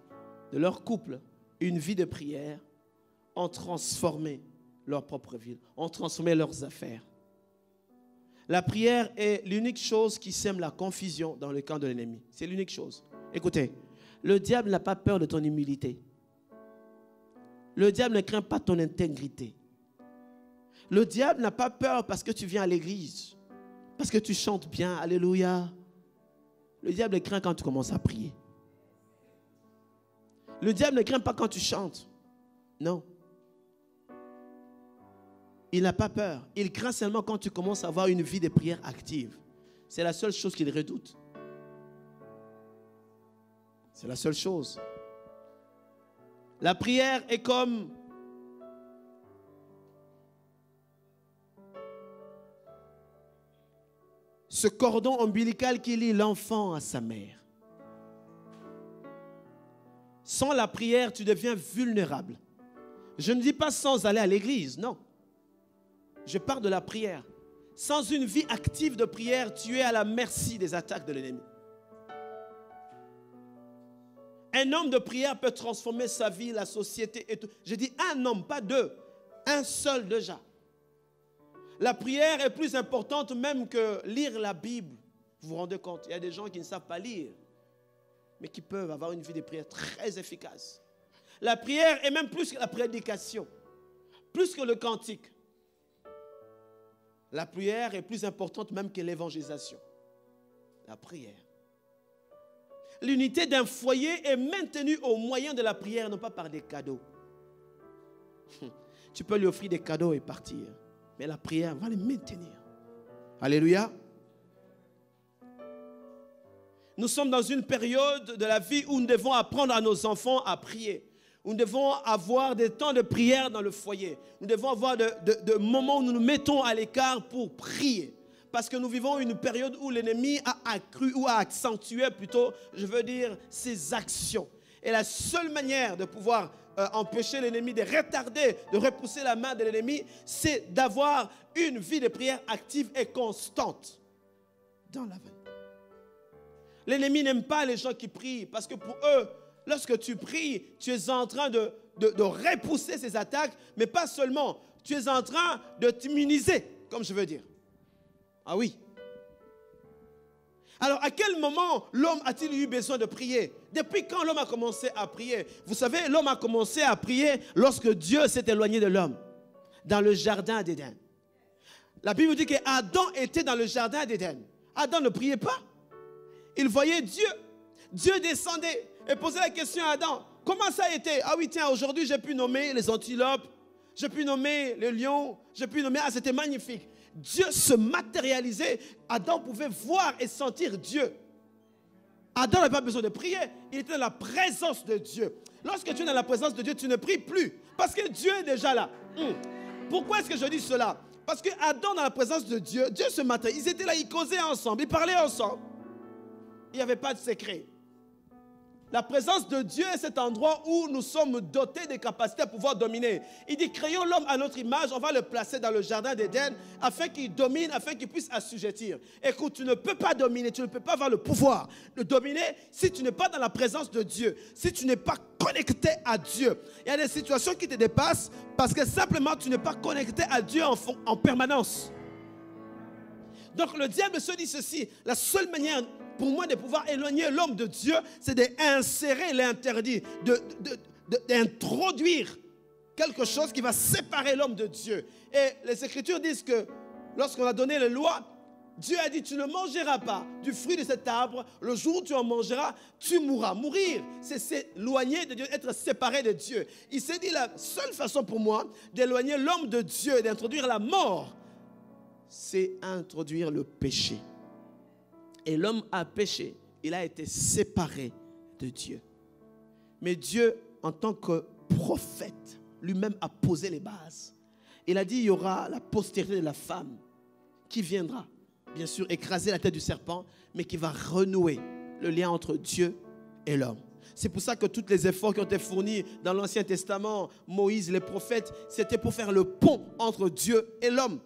de leur couple, une vie de prière, ont transformé leur propre vie, ont transformé leurs affaires. La prière est l'unique chose qui sème la confusion dans le camp de l'ennemi. C'est l'unique chose. Écoutez, le diable n'a pas peur de ton humilité. Le diable ne craint pas ton intégrité. Le diable n'a pas peur parce que tu viens à l'église, parce que tu chantes bien, alléluia. Le diable craint quand tu commences à prier. Le diable ne craint pas quand tu chantes. Non. Il n'a pas peur. Il craint seulement quand tu commences à avoir une vie de prière active. C'est la seule chose qu'il redoute. C'est la seule chose. La prière est comme ce cordon ombilical qui lie l'enfant à sa mère. Sans la prière, tu deviens vulnérable. Je ne dis pas sans aller à l'église, non. Je parle de la prière. Sans une vie active de prière, tu es à la merci des attaques de l'ennemi. Un homme de prière peut transformer sa vie, la société et tout. Je dis un homme, pas deux. Un seul déjà. La prière est plus importante même que lire la Bible. Vous vous rendez compte, il y a des gens qui ne savent pas lire, mais qui peuvent avoir une vie de prière très efficace. La prière est même plus que la prédication, plus que le cantique. La prière est plus importante même que l'évangélisation. La prière. L'unité d'un foyer est maintenue au moyen de la prière, non pas par des cadeaux. Tu peux lui offrir des cadeaux et partir, mais la prière va les maintenir. Alléluia. Nous sommes dans une période de la vie où nous devons apprendre à nos enfants à prier. Nous devons avoir des temps de prière dans le foyer. Nous devons avoir de moments où nous nous mettons à l'écart pour prier. Parce que nous vivons une période où l'ennemi a accru ou a accentué plutôt, je veux dire, ses actions. Et la seule manière de pouvoir empêcher l'ennemi, de retarder, de repousser la main de l'ennemi, c'est d'avoir une vie de prière active et constante dans la vie. L'ennemi n'aime pas les gens qui prient parce que pour eux, lorsque tu pries, tu es en train de repousser ces attaques, mais pas seulement, tu es en train de t'immuniser, comme je veux dire. Ah oui. Alors, à quel moment l'homme a-t-il eu besoin de prier? Depuis quand l'homme a commencé à prier? Vous savez, l'homme a commencé à prier lorsque Dieu s'est éloigné de l'homme, dans le jardin d'Éden. La Bible dit qu'Adam était dans le jardin d'Éden. Adam ne priait pas. Il voyait Dieu. Dieu descendait et posait la question à Adam. Comment ça a été? Ah oui, tiens, aujourd'hui, j'ai pu nommer les antilopes, j'ai pu nommer les lions, j'ai pu nommer... Ah, c'était magnifique. Dieu se matérialisait. Adam pouvait voir et sentir Dieu. Adam n'avait pas besoin de prier. Il était dans la présence de Dieu. Lorsque tu es dans la présence de Dieu, tu ne pries plus. Parce que Dieu est déjà là. Pourquoi est-ce que je dis cela? Parce que Adam, dans la présence de Dieu, Dieu se matérialisait. Ils étaient là, ils causaient ensemble, ils parlaient ensemble. Il n'y avait pas de secret. La présence de Dieu est cet endroit où nous sommes dotés des capacités à pouvoir dominer. Il dit, créons l'homme à notre image, on va le placer dans le jardin d'Éden afin qu'il domine, afin qu'il puisse assujettir. Écoute, tu ne peux pas dominer, tu ne peux pas avoir le pouvoir de dominer si tu n'es pas dans la présence de Dieu, si tu n'es pas connecté à Dieu. Il y a des situations qui te dépassent parce que simplement tu n'es pas connecté à Dieu en permanence. Donc le diable se dit ceci, la seule manière pour moi de pouvoir éloigner l'homme de Dieu, c'est d'insérer l'interdit, d'introduire quelque chose qui va séparer l'homme de Dieu. Et les Écritures disent que lorsqu'on a donné les lois, Dieu a dit, tu ne mangeras pas du fruit de cet arbre, le jour où tu en mangeras, tu mourras. Mourir, c'est s'éloigner de Dieu, être séparé de Dieu. Il s'est dit, la seule façon pour moi d'éloigner l'homme de Dieu et d'introduire la mort, c'est introduire le péché. Et l'homme a péché, il a été séparé de Dieu. Mais Dieu, en tant que prophète, lui-même a posé les bases. Il a dit, il y aura la postérité de la femme qui viendra, bien sûr, écraser la tête du serpent, mais qui va renouer le lien entre Dieu et l'homme. C'est pour ça que tous les efforts qui ont été fournis dans l'Ancien Testament, Moïse, les prophètes, c'était pour faire le pont entre Dieu et l'homme.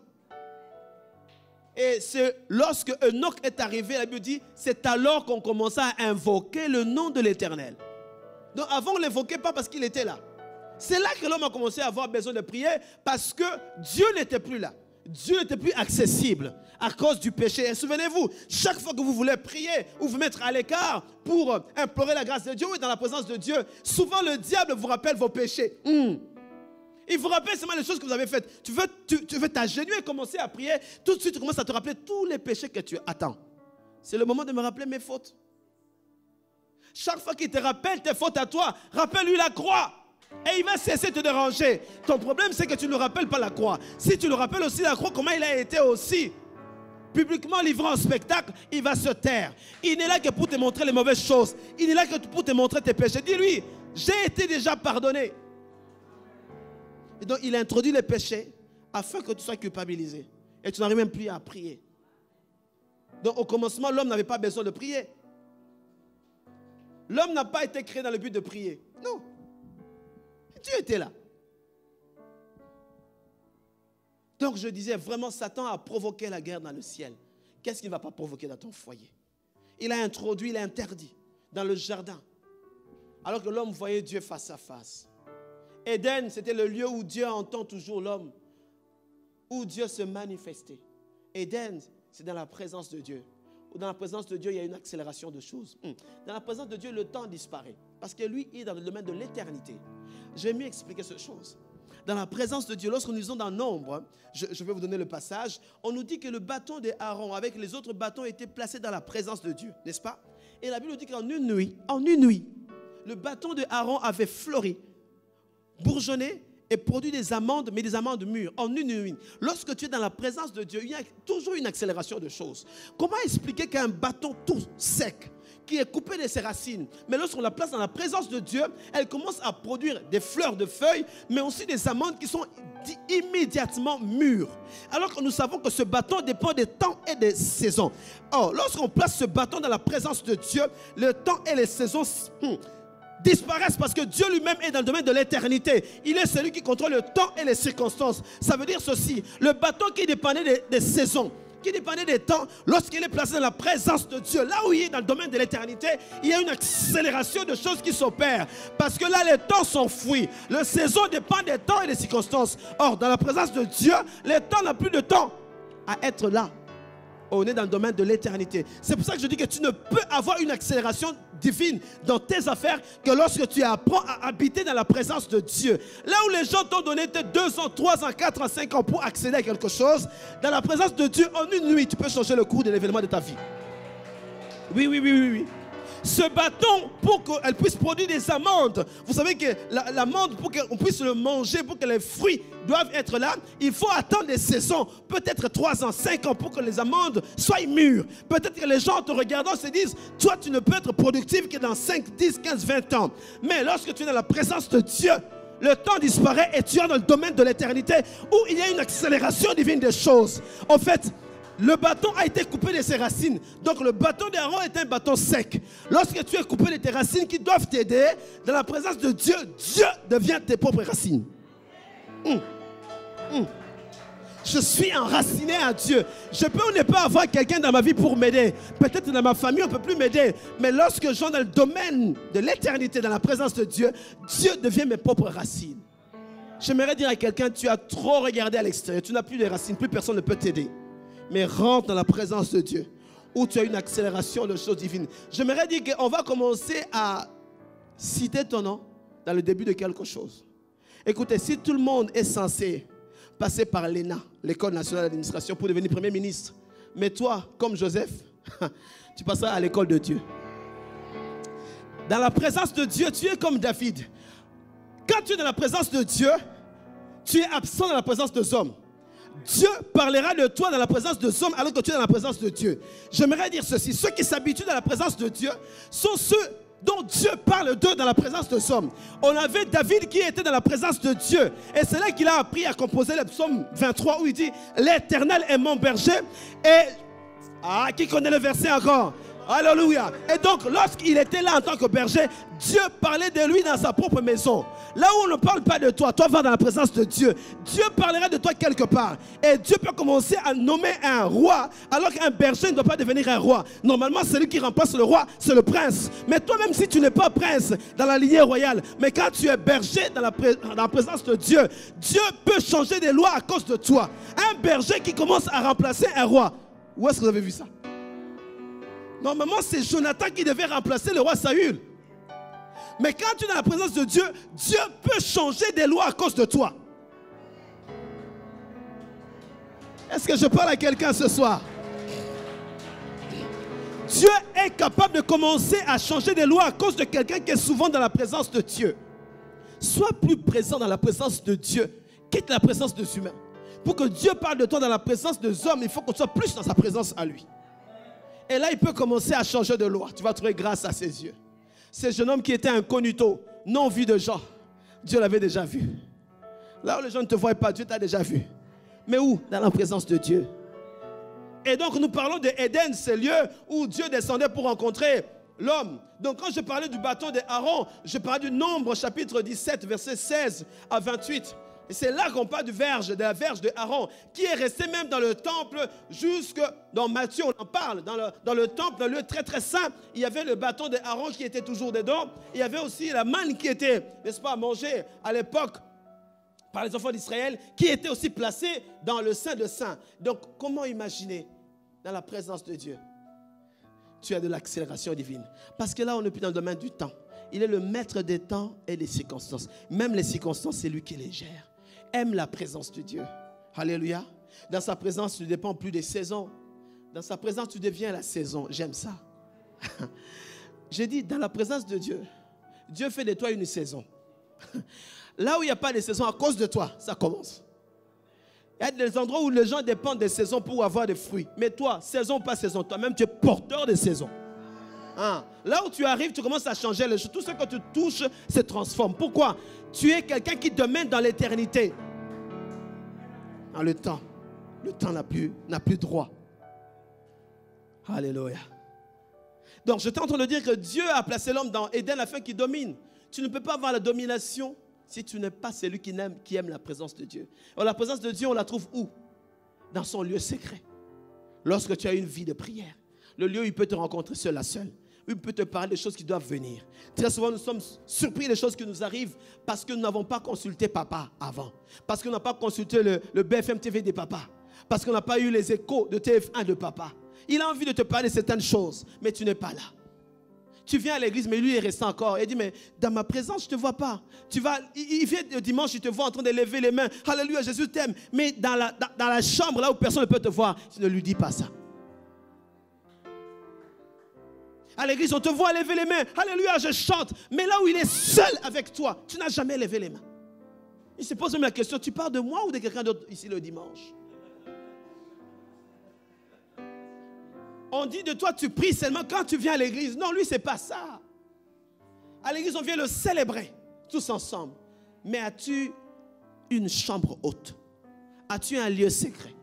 Et c'est lorsque Enoch est arrivé, la Bible dit, c'est alors qu'on commença à invoquer le nom de l'Éternel. Donc avant, on ne l'invoquait pas parce qu'il était là. C'est là que l'homme a commencé à avoir besoin de prier parce que Dieu n'était plus là. Dieu n'était plus accessible à cause du péché. Et souvenez-vous, chaque fois que vous voulez prier ou vous mettre à l'écart pour implorer la grâce de Dieu ou être dans la présence de Dieu, souvent le diable vous rappelle vos péchés. Il vous rappelle seulement les choses que vous avez faites. Tu veux t'agenouiller et commencer à prier. Tout de suite, tu commences à te rappeler tous les péchés que tu as. Attends, c'est le moment de me rappeler mes fautes. Chaque fois qu'il te rappelle tes fautes à toi, rappelle-lui la croix. Et il va cesser de te déranger. Ton problème, c'est que tu ne le rappelles pas la croix. Si tu le rappelles aussi la croix, comment il a été aussi publiquement livré en spectacle, il va se taire. Il n'est là que pour te montrer les mauvaises choses. Il n'est là que pour te montrer tes péchés. Dis-lui, j'ai été déjà pardonné. Et donc, il a introduit les péchés afin que tu sois culpabilisé. Et tu n'arrives même plus à prier. Donc, au commencement, l'homme n'avait pas besoin de prier. L'homme n'a pas été créé dans le but de prier. Non. Dieu était là. Donc je disais vraiment, Satan a provoqué la guerre dans le ciel. Qu'est-ce qu'il ne va pas provoquer dans ton foyer? Il a introduit, il a interdit dans le jardin. Alors que l'homme voyait Dieu face à face. Éden, c'était le lieu où Dieu entend toujours l'homme. Où Dieu se manifestait. Éden, c'est dans la présence de Dieu. Dans la présence de Dieu, il y a une accélération de choses. Dans la présence de Dieu, le temps disparaît. Parce que lui, il est dans le domaine de l'éternité. Je vais mieux expliquer cette chose. Dans la présence de Dieu, lorsque nous lisons dans Nombre, je vais vous donner le passage, on nous dit que le bâton d'Aaron avec les autres bâtons était placé dans la présence de Dieu, n'est-ce pas? Et la Bible nous dit qu'en une nuit, le bâton d'Aaron avait fleuri, bourgeonné et produit des amandes, mais des amandes mûres, en une nuit. Lorsque tu es dans la présence de Dieu, il y a toujours une accélération de choses. Comment expliquer qu'un bâton tout sec, qui est coupé de ses racines, mais lorsqu'on la place dans la présence de Dieu, elle commence à produire des fleurs de feuilles, mais aussi des amandes qui sont immédiatement mûres. Alors que nous savons que ce bâton dépend des temps et des saisons. Or, lorsqu'on place ce bâton dans la présence de Dieu, le temps et les saisons disparaissent parce que Dieu lui-même est dans le domaine de l'éternité. Il est celui qui contrôle le temps et les circonstances. Ça veut dire ceci, le bâton qui dépendait des saisons, qui dépendait des temps, lorsqu'il est placé dans la présence de Dieu, là où il est dans le domaine de l'éternité, il y a une accélération de choses qui s'opèrent. Parce que là, les temps s'enfuient. Les saisons dépendent des temps et des circonstances. Or, dans la présence de Dieu, les temps n'ont plus de temps à être là. On est dans le domaine de l'éternité. C'est pour ça que je dis que tu ne peux avoir une accélération divine dans tes affaires que lorsque tu apprends à habiter dans la présence de Dieu. Là où les gens t'ont donné 2 ans, 3 ans, 4 ans, 5 ans pour accéder à quelque chose, dans la présence de Dieu, en une nuit, tu peux changer le cours de l'événement de ta vie. Oui. Ce bâton, pour qu'elle puisse produire des amandes, vous savez que l'amande, pour qu'on puisse le manger, pour que les fruits doivent être là, il faut attendre des saisons, peut-être 3 ans, 5 ans, pour que les amandes soient mûres. Peut-être que les gens en te regardant se disent, toi tu ne peux être productif que dans 5, 10, 15, 20 ans. Mais lorsque tu es dans la présence de Dieu, le temps disparaît et tu es dans le domaine de l'éternité où il y a une accélération divine des choses. En fait, le bâton a été coupé de ses racines. Donc le bâton d'Aaron est un bâton sec. Lorsque tu es coupé de tes racines qui doivent t'aider, dans la présence de Dieu, Dieu devient tes propres racines. Je suis enraciné à Dieu. Je peux ou ne pas avoir quelqu'un dans ma vie pour m'aider. Peut-être dans ma famille, on ne peut plus m'aider. Mais lorsque je suis dans le domaine de l'éternité, dans la présence de Dieu, Dieu devient mes propres racines. J'aimerais dire à quelqu'un, tu as trop regardé à l'extérieur. Tu n'as plus de racines, plus personne ne peut t'aider. Mais rentre dans la présence de Dieu, où tu as une accélération de choses divines. J'aimerais dire qu'on va commencer à citer ton nom dans le début de quelque chose. Écoutez, si tout le monde est censé passer par l'ENA, l'École nationale d'administration, pour devenir Premier ministre, mais toi, comme Joseph, tu passeras à l'école de Dieu. Dans la présence de Dieu, tu es comme David. Quand tu es dans la présence de Dieu, tu es absent dans la présence des hommes. Dieu parlera de toi dans la présence des hommes alors que tu es dans la présence de Dieu. J'aimerais dire ceci, ceux qui s'habituent dans la présence de Dieu sont ceux dont Dieu parle d'eux dans la présence des hommes. On avait David qui était dans la présence de Dieu et c'est là qu'il a appris à composer le psaume 23 où il dit « L'Éternel est mon berger » et... qui connaît le verset encore? Alléluia. Et donc, lorsqu'il était là en tant que berger, Dieu parlait de lui dans sa propre maison. Là où on ne parle pas de toi, toi vas dans la présence de Dieu. Dieu parlera de toi quelque part. Et Dieu peut commencer à nommer un roi, alors qu'un berger ne doit pas devenir un roi. Normalement, celui qui remplace le roi, c'est le prince. Mais toi, même si tu n'es pas prince dans la lignée royale, mais quand tu es berger dans la présence de Dieu, Dieu peut changer des lois à cause de toi. Un berger qui commence à remplacer un roi. Où est-ce que vous avez vu ça? Normalement, c'est Jonathan qui devait remplacer le roi Saül. Mais quand tu es dans la présence de Dieu, Dieu peut changer des lois à cause de toi. Est-ce que je parle à quelqu'un ce soir? Dieu est capable de commencer à changer des lois à cause de quelqu'un qui est souvent dans la présence de Dieu. Sois plus présent dans la présence de Dieu. Quitte la présence des humains. Pour que Dieu parle de toi dans la présence des hommes, il faut qu'on soit plus dans sa présence à lui. Et là, il peut commencer à changer de loi. Tu vas trouver grâce à ses yeux. Ce jeune homme qui était incognito, non vu de gens, Dieu l'avait déjà vu. Là où les gens ne te voient pas, Dieu t'a déjà vu. Mais où? Dans la présence de Dieu. Et donc, nous parlons de Éden, ce lieu où Dieu descendait pour rencontrer l'homme. Donc, quand je parlais du bâton d'Aaron, je parlais du Nombre, chapitre 17, versets 16 à 28. Et c'est là qu'on parle de la verge de Aaron, qui est restée même dans le temple, jusque dans Matthieu, on en parle. Dans le temple, dans le lieu très très saint, il y avait le bâton d'Aaron qui était toujours dedans. Il y avait aussi la manne qui était, n'est-ce pas, mangée à l'époque par les enfants d'Israël, qui était aussi placée dans le Saint de Saints. Donc, comment imaginer dans la présence de Dieu? Tu as de l'accélération divine. Parce que là, on n'est plus dans le domaine du temps. Il est le maître des temps et des circonstances. Même les circonstances, c'est lui qui les gère. Aime la présence de Dieu. Alléluia. Dans sa présence, tu ne dépends plus des saisons. Dans sa présence, tu deviens la saison. J'aime ça. J'ai dit, dans la présence de Dieu, Dieu fait de toi une saison. Là où il n'y a pas de saison, à cause de toi, ça commence. Il y a des endroits où les gens dépendent des saisons pour avoir des fruits. Mais toi, saison ou pas saison, toi-même, tu es porteur de saison. Là où tu arrives, tu commences à changer les choses. Tout ce que tu touches se transforme. Pourquoi? Tu es quelqu'un qui domine dans l'éternité. Dans le temps n'a plus droit. Alléluia. Donc, je suis en train de dire que Dieu a placé l'homme dans Éden afin qu'il domine. Tu ne peux pas avoir la domination si tu n'es pas celui qui aime la présence de Dieu. Alors, la présence de Dieu, on la trouve où? Dans son lieu secret. Lorsque tu as une vie de prière. Le lieu où il peut te rencontrer seul à seul. Où il peut te parler des choses qui doivent venir. Très souvent, nous sommes surpris des choses qui nous arrivent parce que nous n'avons pas consulté papa avant. Parce qu'on n'a pas consulté le BFM TV des papas. Parce qu'on n'a pas eu les échos de TF1 de papa. Il a envie de te parler de certaines choses, mais tu n'es pas là. Tu viens à l'église, mais lui est resté encore. Il dit, mais dans ma présence, je ne te vois pas. Il vient le dimanche, il te voit en train de lever les mains. Alléluia, Jésus t'aime. Mais dans la chambre, là où personne ne peut te voir, tu ne lui dis pas ça. À l'église, on te voit lever les mains. Alléluia, je chante. Mais là où il est seul avec toi, tu n'as jamais levé les mains. Il se pose même la question, tu parles de moi ou de quelqu'un d'autre ici le dimanche? On dit de toi, tu pries seulement quand tu viens à l'église. Non, lui, ce n'est pas ça. À l'église, on vient le célébrer, tous ensemble. Mais as-tu une chambre haute? As-tu un lieu secret?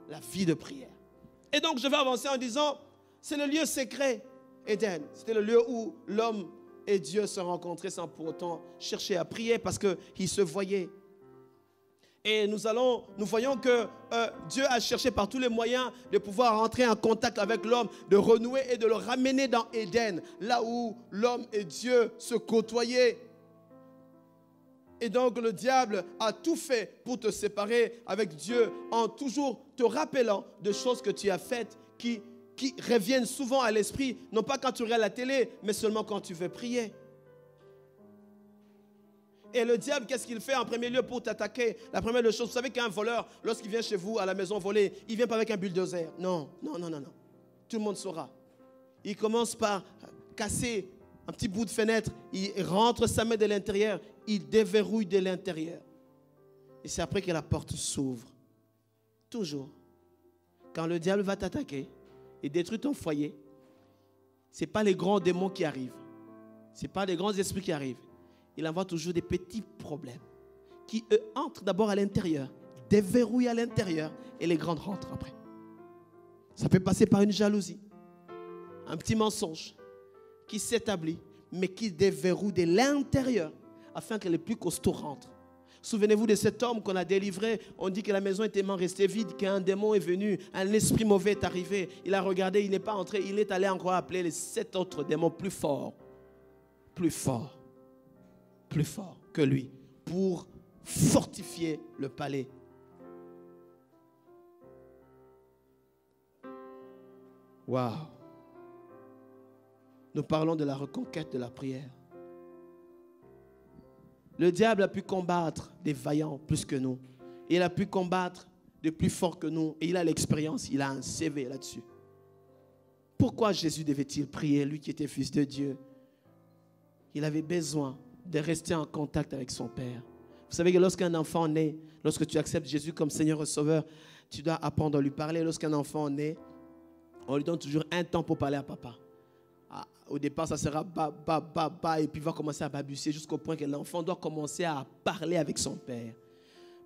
La vie de prière. Et donc, je vais avancer en disant, c'est le lieu secret, Éden. C'était le lieu où l'homme et Dieu se rencontraient sans pour autant chercher à prier parce qu'ils se voyaient. Et nous voyons que Dieu a cherché par tous les moyens de pouvoir entrer en contact avec l'homme, de renouer et de le ramener dans Éden, là où l'homme et Dieu se côtoyaient. Et donc le diable a tout fait pour te séparer avec Dieu en toujours te rappelant de choses que tu as faites qui reviennent souvent à l'esprit, non pas quand tu regardes la télé, mais seulement quand tu veux prier. Et le diable, qu'est-ce qu'il fait en premier lieu pour t'attaquer? La première chose, vous savez qu'un voleur, lorsqu'il vient chez vous à la maison voler, il ne vient pas avec un bulldozer. Non. Tout le monde saura. Il commence par casser un petit bout de fenêtre, il rentre sa main de l'intérieur, il déverrouille de l'intérieur. Et c'est après que la porte s'ouvre. Toujours. Quand le diable va t'attaquer et détruire ton foyer, ce n'est pas les grands démons qui arrivent. Ce n'est pas les grands esprits qui arrivent. Il envoie toujours des petits problèmes qui, eux, entrent d'abord à l'intérieur, déverrouillent à l'intérieur et les grands rentrent après. Ça peut passer par une jalousie. un petit mensonge qui s'établit, mais qui déverrouille de l'intérieur afin que les plus costauds rentrent. Souvenez-vous de cet homme qu'on a délivré. On dit que la maison était restée vide, qu'un démon est venu, un esprit mauvais est arrivé. Il a regardé, il n'est pas entré, il est allé encore appeler les 7 autres démons plus forts que lui, pour fortifier le palais. Waouh! Nous parlons de la reconquête de la prière. Le diable a pu combattre des vaillants plus que nous. Il a pu combattre de plus forts que nous. Et il a l'expérience, il a un CV là-dessus. Pourquoi Jésus devait-il prier, lui qui était fils de Dieu? Il avait besoin de rester en contact avec son Père. Vous savez que lorsqu'un enfant naît, lorsque tu acceptes Jésus comme Seigneur et Sauveur, tu dois apprendre à lui parler. Lorsqu'un enfant naît, on lui donne toujours un temps pour parler à papa. Au départ, ça sera ba, et puis il va commencer à balbutier jusqu'au point que l'enfant doit commencer à parler avec son Père.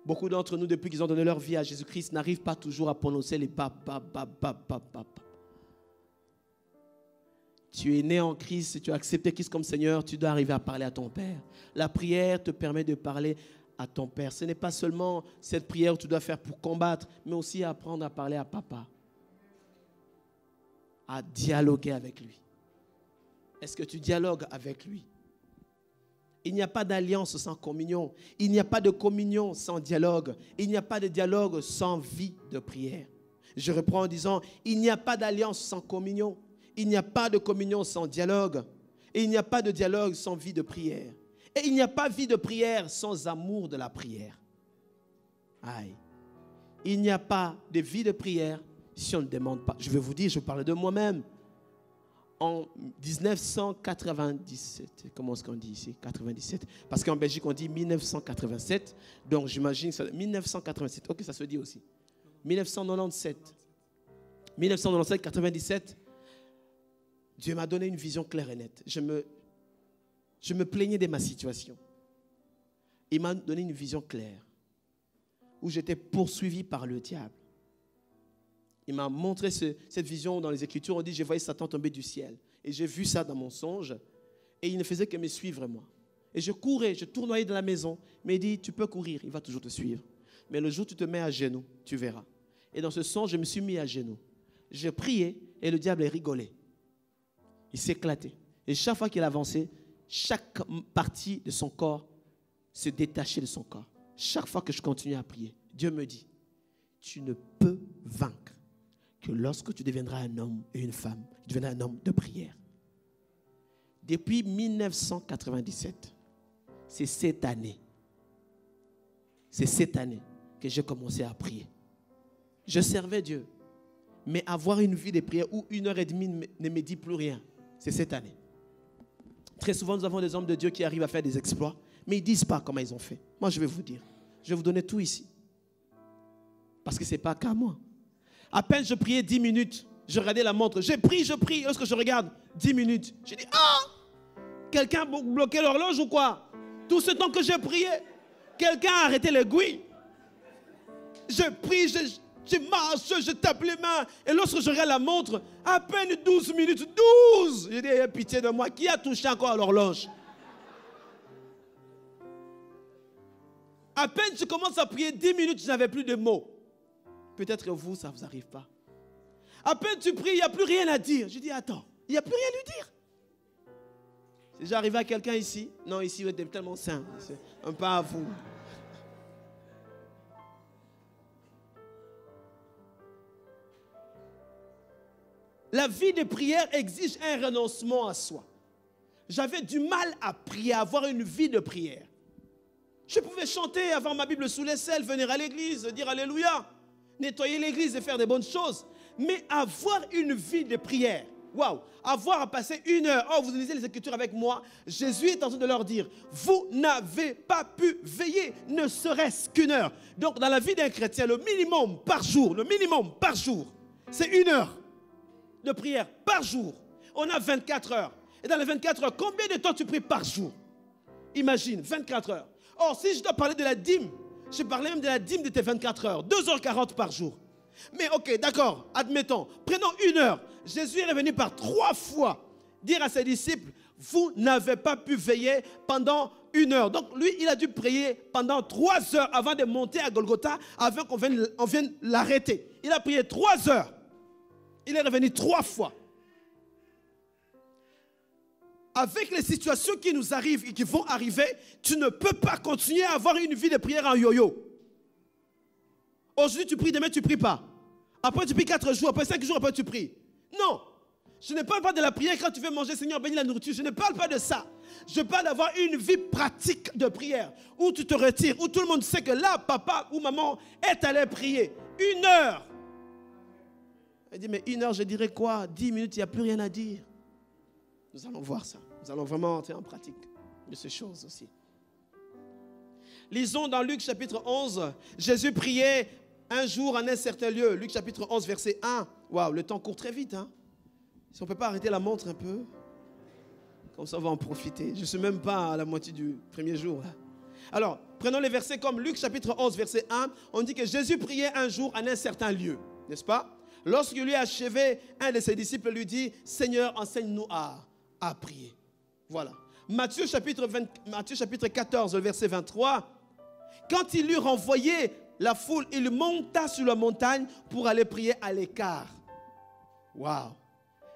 Beaucoup d'entre nous, depuis qu'ils ont donné leur vie à Jésus-Christ, n'arrivent pas toujours à prononcer les ba. Tu es né en Christ, tu as accepté Christ comme Seigneur, tu dois arriver à parler à ton Père. La prière te permet de parler à ton Père. Ce n'est pas seulement cette prière que tu dois faire pour combattre, mais aussi apprendre à parler à papa, à dialoguer avec lui. Est-ce que tu dialogues avec lui? Il n'y a pas d'alliance sans communion. Il n'y a pas de communion sans dialogue. Il n'y a pas de dialogue sans vie de prière. Je reprends en disant, il n'y a pas d'alliance sans communion. Il n'y a pas de communion sans dialogue. Et il n'y a pas de dialogue sans vie de prière. Et il n'y a pas vie de prière sans amour de la prière. Aïe. Il n'y a pas de vie de prière si on ne demande pas. Je vais vous dire, je parle de moi-même. En 1997, comment est-ce qu'on dit ici? 97. Parce qu'en Belgique, on dit 1987. Donc, j'imagine que ça... 1987. Ok, ça se dit aussi. 1997. 1997, 97. Dieu m'a donné une vision claire et nette. Je me plaignais de ma situation. Il m'a donné une vision claire où j'étais poursuivi par le diable. Il m'a montré cette vision dans les Écritures. On dit, je voyais Satan tomber du ciel. Et j'ai vu ça dans mon songe. Et il ne faisait que me suivre, moi. Et je courais, je tournoyais dans la maison. Mais il dit, tu peux courir, il va toujours te suivre. Mais le jour où tu te mets à genoux, tu verras. Et dans ce songe, je me suis mis à genoux. Je priais et le diable rigolait. Il s'éclatait. Et chaque fois qu'il avançait, chaque partie de son corps se détachait de son corps. Chaque fois que je continuais à prier, Dieu me dit, tu ne peux vaincre que lorsque tu deviendras un homme et une femme, tu deviendras un homme de prière. Depuis 1997, c'est cette année que j'ai commencé à prier. Je servais Dieu, mais avoir une vie de prière où 1h30 ne me dit plus rien, c'est cette année. Très souvent, nous avons des hommes de Dieu qui arrivent à faire des exploits, mais ils ne disent pas comment ils ont fait. Moi, je vais vous dire. Je vais vous donner tout ici. Parce que ce n'est pas qu'à moi. À peine je priais 10 minutes, je regardais la montre. Je prie. Lorsque je regarde 10 minutes, je dis, quelqu'un a bloqué l'horloge ou quoi? Tout ce temps que j'ai prié, quelqu'un a arrêté l'aiguille. Je prie, je marche, je tape les mains. Et lorsque je regarde la montre, à peine 12 minutes, 12! Je dis, pitié de moi, qui a touché encore à l'horloge? À peine je commence à prier 10 minutes, je n'avais plus de mots. Peut-être que vous, ça ne vous arrive pas. À peine tu pries, il n'y a plus rien à dire. Je dis, attends, il n'y a plus rien à lui dire. C'est déjà arrivé à quelqu'un ici? Non, ici, vous êtes tellement saint. C'est un pas à vous. La vie de prière exige un renoncement à soi. J'avais du mal à prier, à avoir une vie de prière. Je pouvais chanter, avoir ma Bible sous l'aisselle, venir à l'église, dire Alléluia, nettoyer l'église et faire des bonnes choses. Mais avoir une vie de prière, waouh, avoir à passer 1 heure, vous lisez les Écritures avec moi, Jésus est en train de leur dire, vous n'avez pas pu veiller, ne serait-ce qu'1 heure. Donc dans la vie d'un chrétien, le minimum par jour, c'est 1 heure de prière par jour. On a 24 heures. Et dans les 24 heures, combien de temps tu pries par jour? Imagine, 24 heures. Or, si je dois parler de la dîme, je parlais même de la dîme de tes 24 heures, 2h40 par jour. Mais ok, d'accord, admettons, prenons 1 heure. Jésus est revenu par 3 fois dire à ses disciples, vous n'avez pas pu veiller pendant 1 heure. Donc lui, il a dû prier pendant 3 heures avant de monter à Golgotha, avant qu'on vienne l'arrêter. Il a prié 3 heures. Il est revenu 3 fois. Avec les situations qui nous arrivent et qui vont arriver, tu ne peux pas continuer à avoir une vie de prière en yo-yo. Aujourd'hui, tu pries, demain, tu ne pries pas. Après, tu pries 4 jours, après 5 jours, après, tu pries. Non. Je ne parle pas de la prière quand tu veux manger, Seigneur, bénis la nourriture. Je ne parle pas de ça. Je parle d'avoir une vie pratique de prière, où tu te retires, où tout le monde sait que là, papa ou maman est allé prier. 1 heure. Elle dit, mais 1 heure, je dirais quoi? 10 minutes, il n'y a plus rien à dire. Nous allons voir ça. Nous allons vraiment entrer en pratique de ces choses aussi. Lisons dans Luc chapitre 11. Jésus priait un jour en un certain lieu. Luc chapitre 11, verset 1. Waouh, le temps court très vite. Hein? Si on ne peut pas arrêter la montre un peu, comme ça on va en profiter. Je ne suis même pas à la moitié du premier jour. Là. Alors, prenons les versets comme Luc chapitre 11, verset 1. On dit que Jésus priait un jour en un certain lieu. N'est-ce pas? Lorsque lui a achevé, un de ses disciples lui dit, Seigneur, enseigne-nous à prier. Voilà. Matthieu chapitre 14, verset 23. Quand il eut renvoyé la foule, il monta sur la montagne pour aller prier à l'écart. Waouh!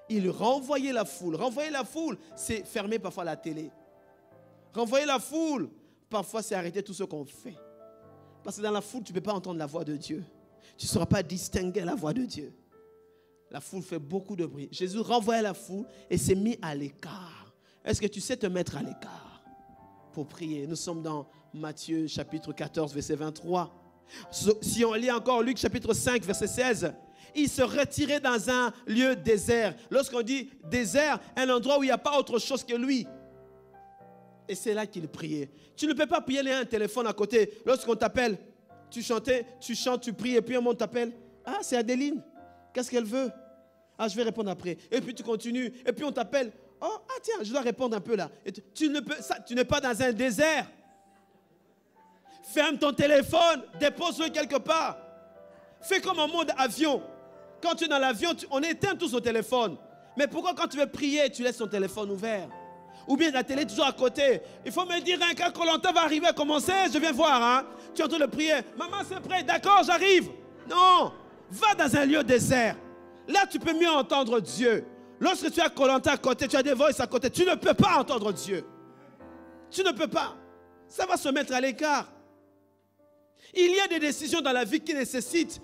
Il renvoyait la foule. Renvoyer la foule, c'est fermer parfois la télé. Renvoyer la foule, parfois c'est arrêter tout ce qu'on fait. Parce que dans la foule, tu ne peux pas entendre la voix de Dieu. Tu ne sauras pas distinguer la voix de Dieu. La foule fait beaucoup de bruit. Jésus renvoyait la foule et s'est mis à l'écart. Est-ce que tu sais te mettre à l'écart pour prier? Nous sommes dans Matthieu chapitre 14, verset 23. Si on lit encore Luc chapitre 5, verset 16, il se retirait dans un lieu désert. Lorsqu'on dit désert, un endroit où il n'y a pas autre chose que lui. Et c'est là qu'il priait. Tu ne peux pas prier, il y a un téléphone à côté. Lorsqu'on t'appelle, tu chantais, tu chantes, tu pries, et puis un moment t'appelle. Ah, c'est Adéline. Qu'est-ce qu'elle veut? Ah, je vais répondre après. Et puis tu continues, et puis on t'appelle. Oh, ah tiens, je dois répondre un peu là. Et tu n'es pas dans un désert. Ferme ton téléphone, dépose-le quelque part. Fais comme en mode avion. Quand tu es dans l'avion, on éteint tous nos téléphones. Mais pourquoi quand tu veux prier, tu laisses ton téléphone ouvert? Ou bien la télé toujours à côté. Il faut me dire, hein, quand Koh-Lanta va arriver à commencer, je viens voir. Hein. Tu es en train de prier. Maman, c'est prêt. D'accord, j'arrive. Non. Va dans un lieu désert. Là, tu peux mieux entendre Dieu. Lorsque tu as Koh-Lanta à côté, tu as des voix à côté, tu ne peux pas entendre Dieu. Tu ne peux pas. Ça va se mettre à l'écart. Il y a des décisions dans la vie qui nécessitent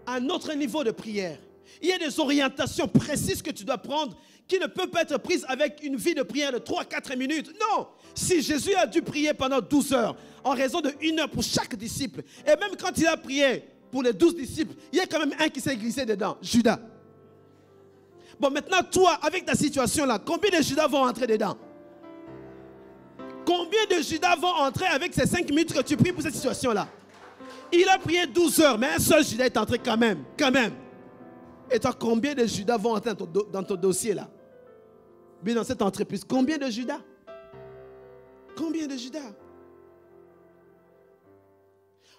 un autre niveau de prière. Il y a des orientations précises que tu dois prendre qui ne peuvent pas être prises avec une vie de prière de 3-4 minutes. Non. Si Jésus a dû prier pendant 12 heures, en raison de 1 heure pour chaque disciple, et même quand il a prié pour les 12 disciples, il y a quand même un qui s'est glissé dedans, Judas. Bon, maintenant, toi, avec ta situation-là, combien de Judas vont entrer dedans? Combien de Judas vont entrer avec ces 5 minutes que tu pries pour cette situation-là? Il a prié 12 heures, mais un seul Judas est entré quand même. Et toi, combien de Judas vont entrer dans ton dossier là? Bien dans cette entreprise, combien de Judas? Combien de Judas?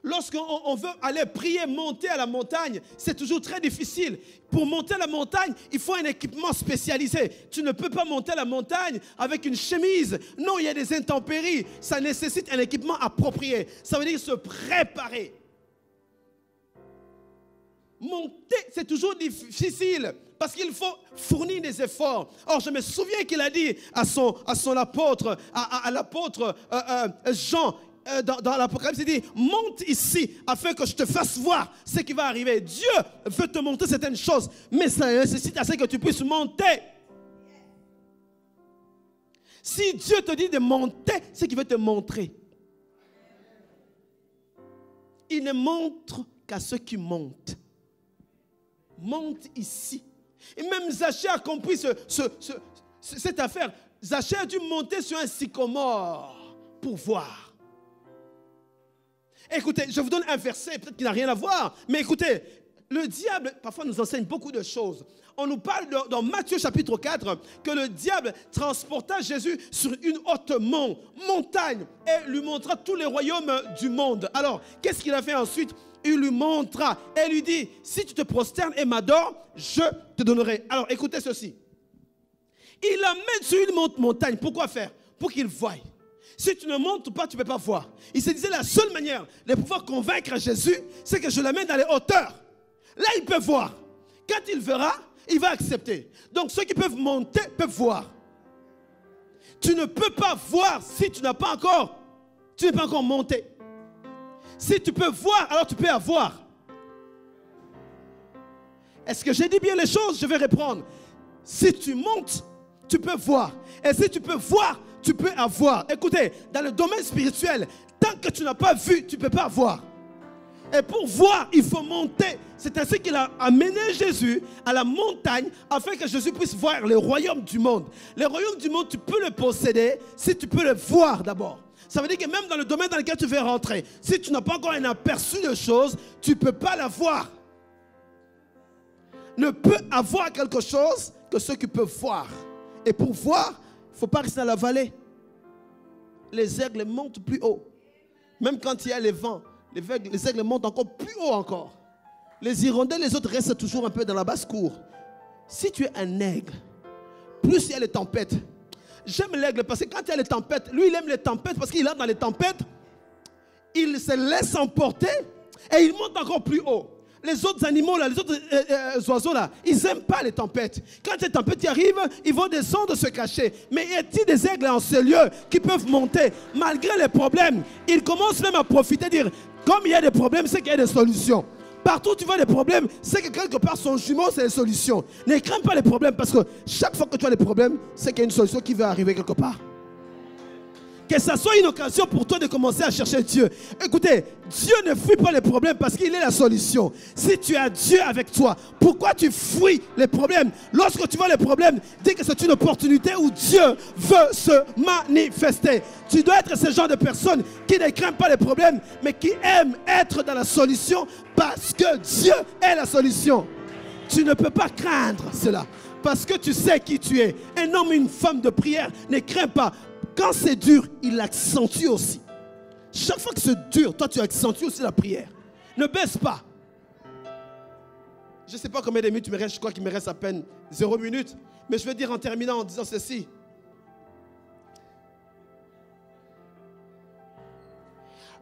Lorsqu'on veut aller prier, monter à la montagne, c'est toujours très difficile. Pour monter à la montagne, il faut un équipement spécialisé. Tu ne peux pas monter à la montagne avec une chemise. Non, il y a des intempéries. Ça nécessite un équipement approprié. Ça veut dire se préparer. Monter, c'est toujours difficile parce qu'il faut fournir des efforts. Or, je me souviens qu'il a dit à son apôtre, à l'apôtre Jean, dans l'Apocalypse, il dit, monte ici afin que je te fasse voir ce qui va arriver. Dieu veut te montrer certaines choses, mais ça nécessite à ce que tu puisses monter. Si Dieu te dit de monter, c'est qu'il veut te montrer. Il ne montre qu'à ceux qui montent. Monte ici. Et même Zachée a compris cette affaire. Zachée a dû monter sur un sycomore pour voir. Écoutez, je vous donne un verset, peut-être qu'il n'a rien à voir, mais écoutez, le diable, parfois, nous enseigne beaucoup de choses. On nous parle dans Matthieu chapitre 4 que le diable transporta Jésus sur une haute montagne et lui montra tous les royaumes du monde. Alors, qu'est-ce qu'il a fait ensuite? il lui montra et lui dit, si tu te prosternes et m'adores, je te donnerai. Alors écoutez ceci. Il l'amène sur une montagne. Pourquoi faire? Pour qu'il voie. Si tu ne montes pas, tu ne peux pas voir. Il se disait la seule manière de pouvoir convaincre Jésus, c'est que je l'amène dans les hauteurs. Là, il peut voir. Quand il verra, il va accepter. Donc ceux qui peuvent monter peuvent voir. Tu ne peux pas voir si tu n'es pas encore monté. Si tu peux voir, alors tu peux avoir. Est-ce que j'ai dit bien les choses? Je vais répondre. Si tu montes, tu peux voir. Et si tu peux voir, tu peux avoir. Écoutez, dans le domaine spirituel, tant que tu n'as pas vu, tu ne peux pas voir. Et pour voir, il faut monter. C'est ainsi qu'il a amené Jésus à la montagne afin que Jésus puisse voir le royaume du monde. Le royaume du monde, tu peux le posséder si tu peux le voir d'abord. Ça veut dire que même dans le domaine dans lequel tu veux rentrer, si tu n'as pas encore un aperçu de choses, tu ne peux pas la voir. Ne peut avoir quelque chose que ceux qui peuvent voir. Et pour voir, il ne faut pas rester dans la vallée. Les aigles montent plus haut. Même quand il y a les vents, les aigles montent encore plus haut encore. Les hirondelles, les autres restent toujours un peu dans la basse-cour. Si tu es un aigle, plus il y a les tempêtes. J'aime l'aigle parce que quand il y a les tempêtes, lui il aime les tempêtes parce qu'il est dans les tempêtes, il se laisse emporter et il monte encore plus haut. Les autres animaux, là, les autres oiseaux, là, ils n'aiment pas les tempêtes. Quand les tempêtes y arrivent, ils vont descendre, se cacher. Mais y a-t-il des aigles en ce lieu qui peuvent monter malgré les problèmes? Ils commencent même à profiter, dire, comme il y a des problèmes, c'est qu'il y a des solutions. Partout où tu vois des problèmes, c'est que quelque part son jumeau, c'est les solutions. Ne crains pas les problèmes parce que chaque fois que tu as des problèmes, c'est qu'il y a une solution qui va arriver quelque part. Que ça soit une occasion pour toi de commencer à chercher Dieu. Écoutez, Dieu ne fuit pas les problèmes parce qu'il est la solution. Si tu as Dieu avec toi, pourquoi tu fuis les problèmes? Lorsque tu vois les problèmes, dis que c'est une opportunité où Dieu veut se manifester. Tu dois être ce genre de personne qui ne craint pas les problèmes, mais qui aime être dans la solution parce que Dieu est la solution. Tu ne peux pas craindre cela parce que tu sais qui tu es. Un homme, une femme de prière, ne craint pas. Quand c'est dur, il l'accentue aussi. Chaque fois que c'est dur, toi tu accentues aussi la prière. Ne baisse pas. Je ne sais pas combien de minutes tu me restes, je crois qu'il me reste à peine 0 minute. Mais je vais dire en terminant en disant ceci.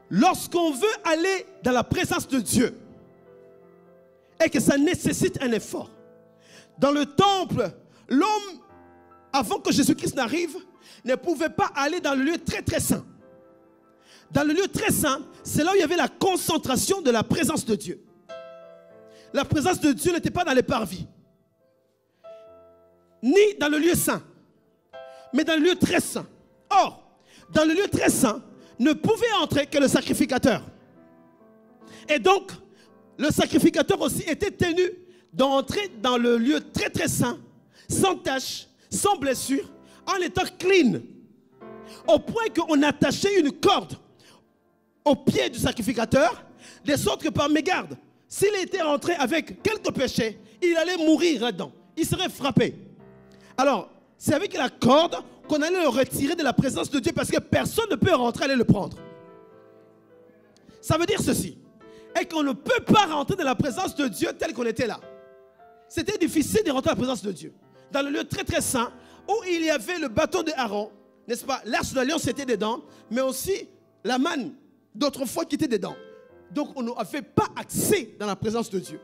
Lorsqu'on veut aller dans la présence de Dieu et que ça nécessite un effort. Dans le temple, l'homme, avant que Jésus-Christ n'arrive, ne pouvait pas aller dans le lieu très très saint. Dans le lieu très saint, c'est là où il y avait la concentration de la présence de Dieu. La présence de Dieu n'était pas dans les parvis, ni dans le lieu saint, mais dans le lieu très saint. Or, dans le lieu très saint, ne pouvait entrer que le sacrificateur. Et donc, le sacrificateur aussi était tenu d'entrer dans le lieu très très saint, sans tache, sans blessure, en étant clean, au point qu'on attachait une corde au pied du sacrificateur, de sorte que par mégarde, s'il était rentré avec quelques péchés, il allait mourir là-dedans, il serait frappé. Alors, c'est avec la corde qu'on allait le retirer de la présence de Dieu parce que personne ne peut rentrer aller le prendre. Ça veut dire ceci, et qu'on ne peut pas rentrer dans la présence de Dieu tel qu'on était là. C'était difficile de rentrer dans la présence de Dieu. Dans le lieu très très saint, où il y avait le bâton de Aaron, n'est-ce pas? L'arche de l'alliance était dedans, mais aussi la manne d'autrefois qui était dedans. Donc on n'avait pas accès dans la présence de Dieu.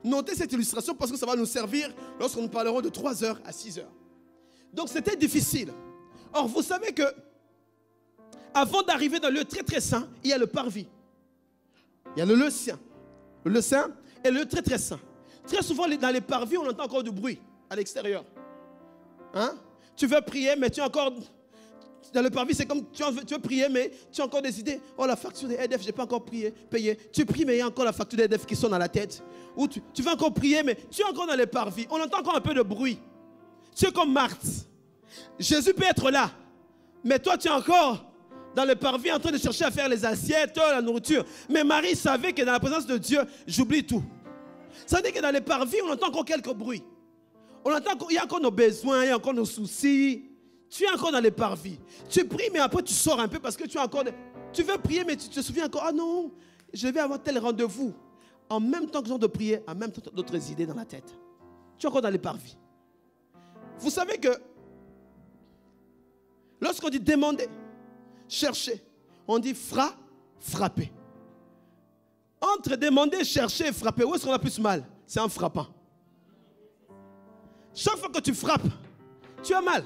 Notez cette illustration parce que ça va nous servir lorsque nous parlerons de 3h à 6h. Donc c'était difficile. Or vous savez que avant d'arriver dans le lieu très très saint, il y a le parvis. Il y a le lieu saint. Le lieu saint et le lieu très très saint. Très souvent dans les parvis, on entend encore du bruit à l'extérieur. Hein? Tu veux prier, mais tu es encore... Dans le parvis, c'est comme tu veux prier, mais tu as encore des idées. Oh, la facture des EDF, je n'ai pas encore payé. Tu pries, mais il y a encore la facture des EDF qui sonne dans la tête. Ou tu veux encore prier, mais tu es encore dans les parvis. On entend encore un peu de bruit. Tu es comme Marthe. Jésus peut être là, mais toi, tu es encore dans le parvis en train de chercher à faire les assiettes, la nourriture. Mais Marie savait que dans la présence de Dieu, j'oublie tout. Ça veut dire que dans les parvis, on entend encore quelques bruits. On entend qu'il y a encore nos besoins, il y a encore nos soucis. Tu es encore dans les parvis. Tu pries, mais après tu sors un peu parce que tu as encore... Tu veux prier, mais tu te souviens encore. Ah non, je vais avoir tel rendez-vous. En même temps que j'ai de prier, en même temps d'autres idées dans la tête. Tu es encore dans les parvis. Vous savez que lorsqu'on dit demander, chercher, on dit frapper. Entre demander, chercher et frapper, où est-ce qu'on a plus mal? C'est en frappant. Chaque fois que tu frappes, tu as mal.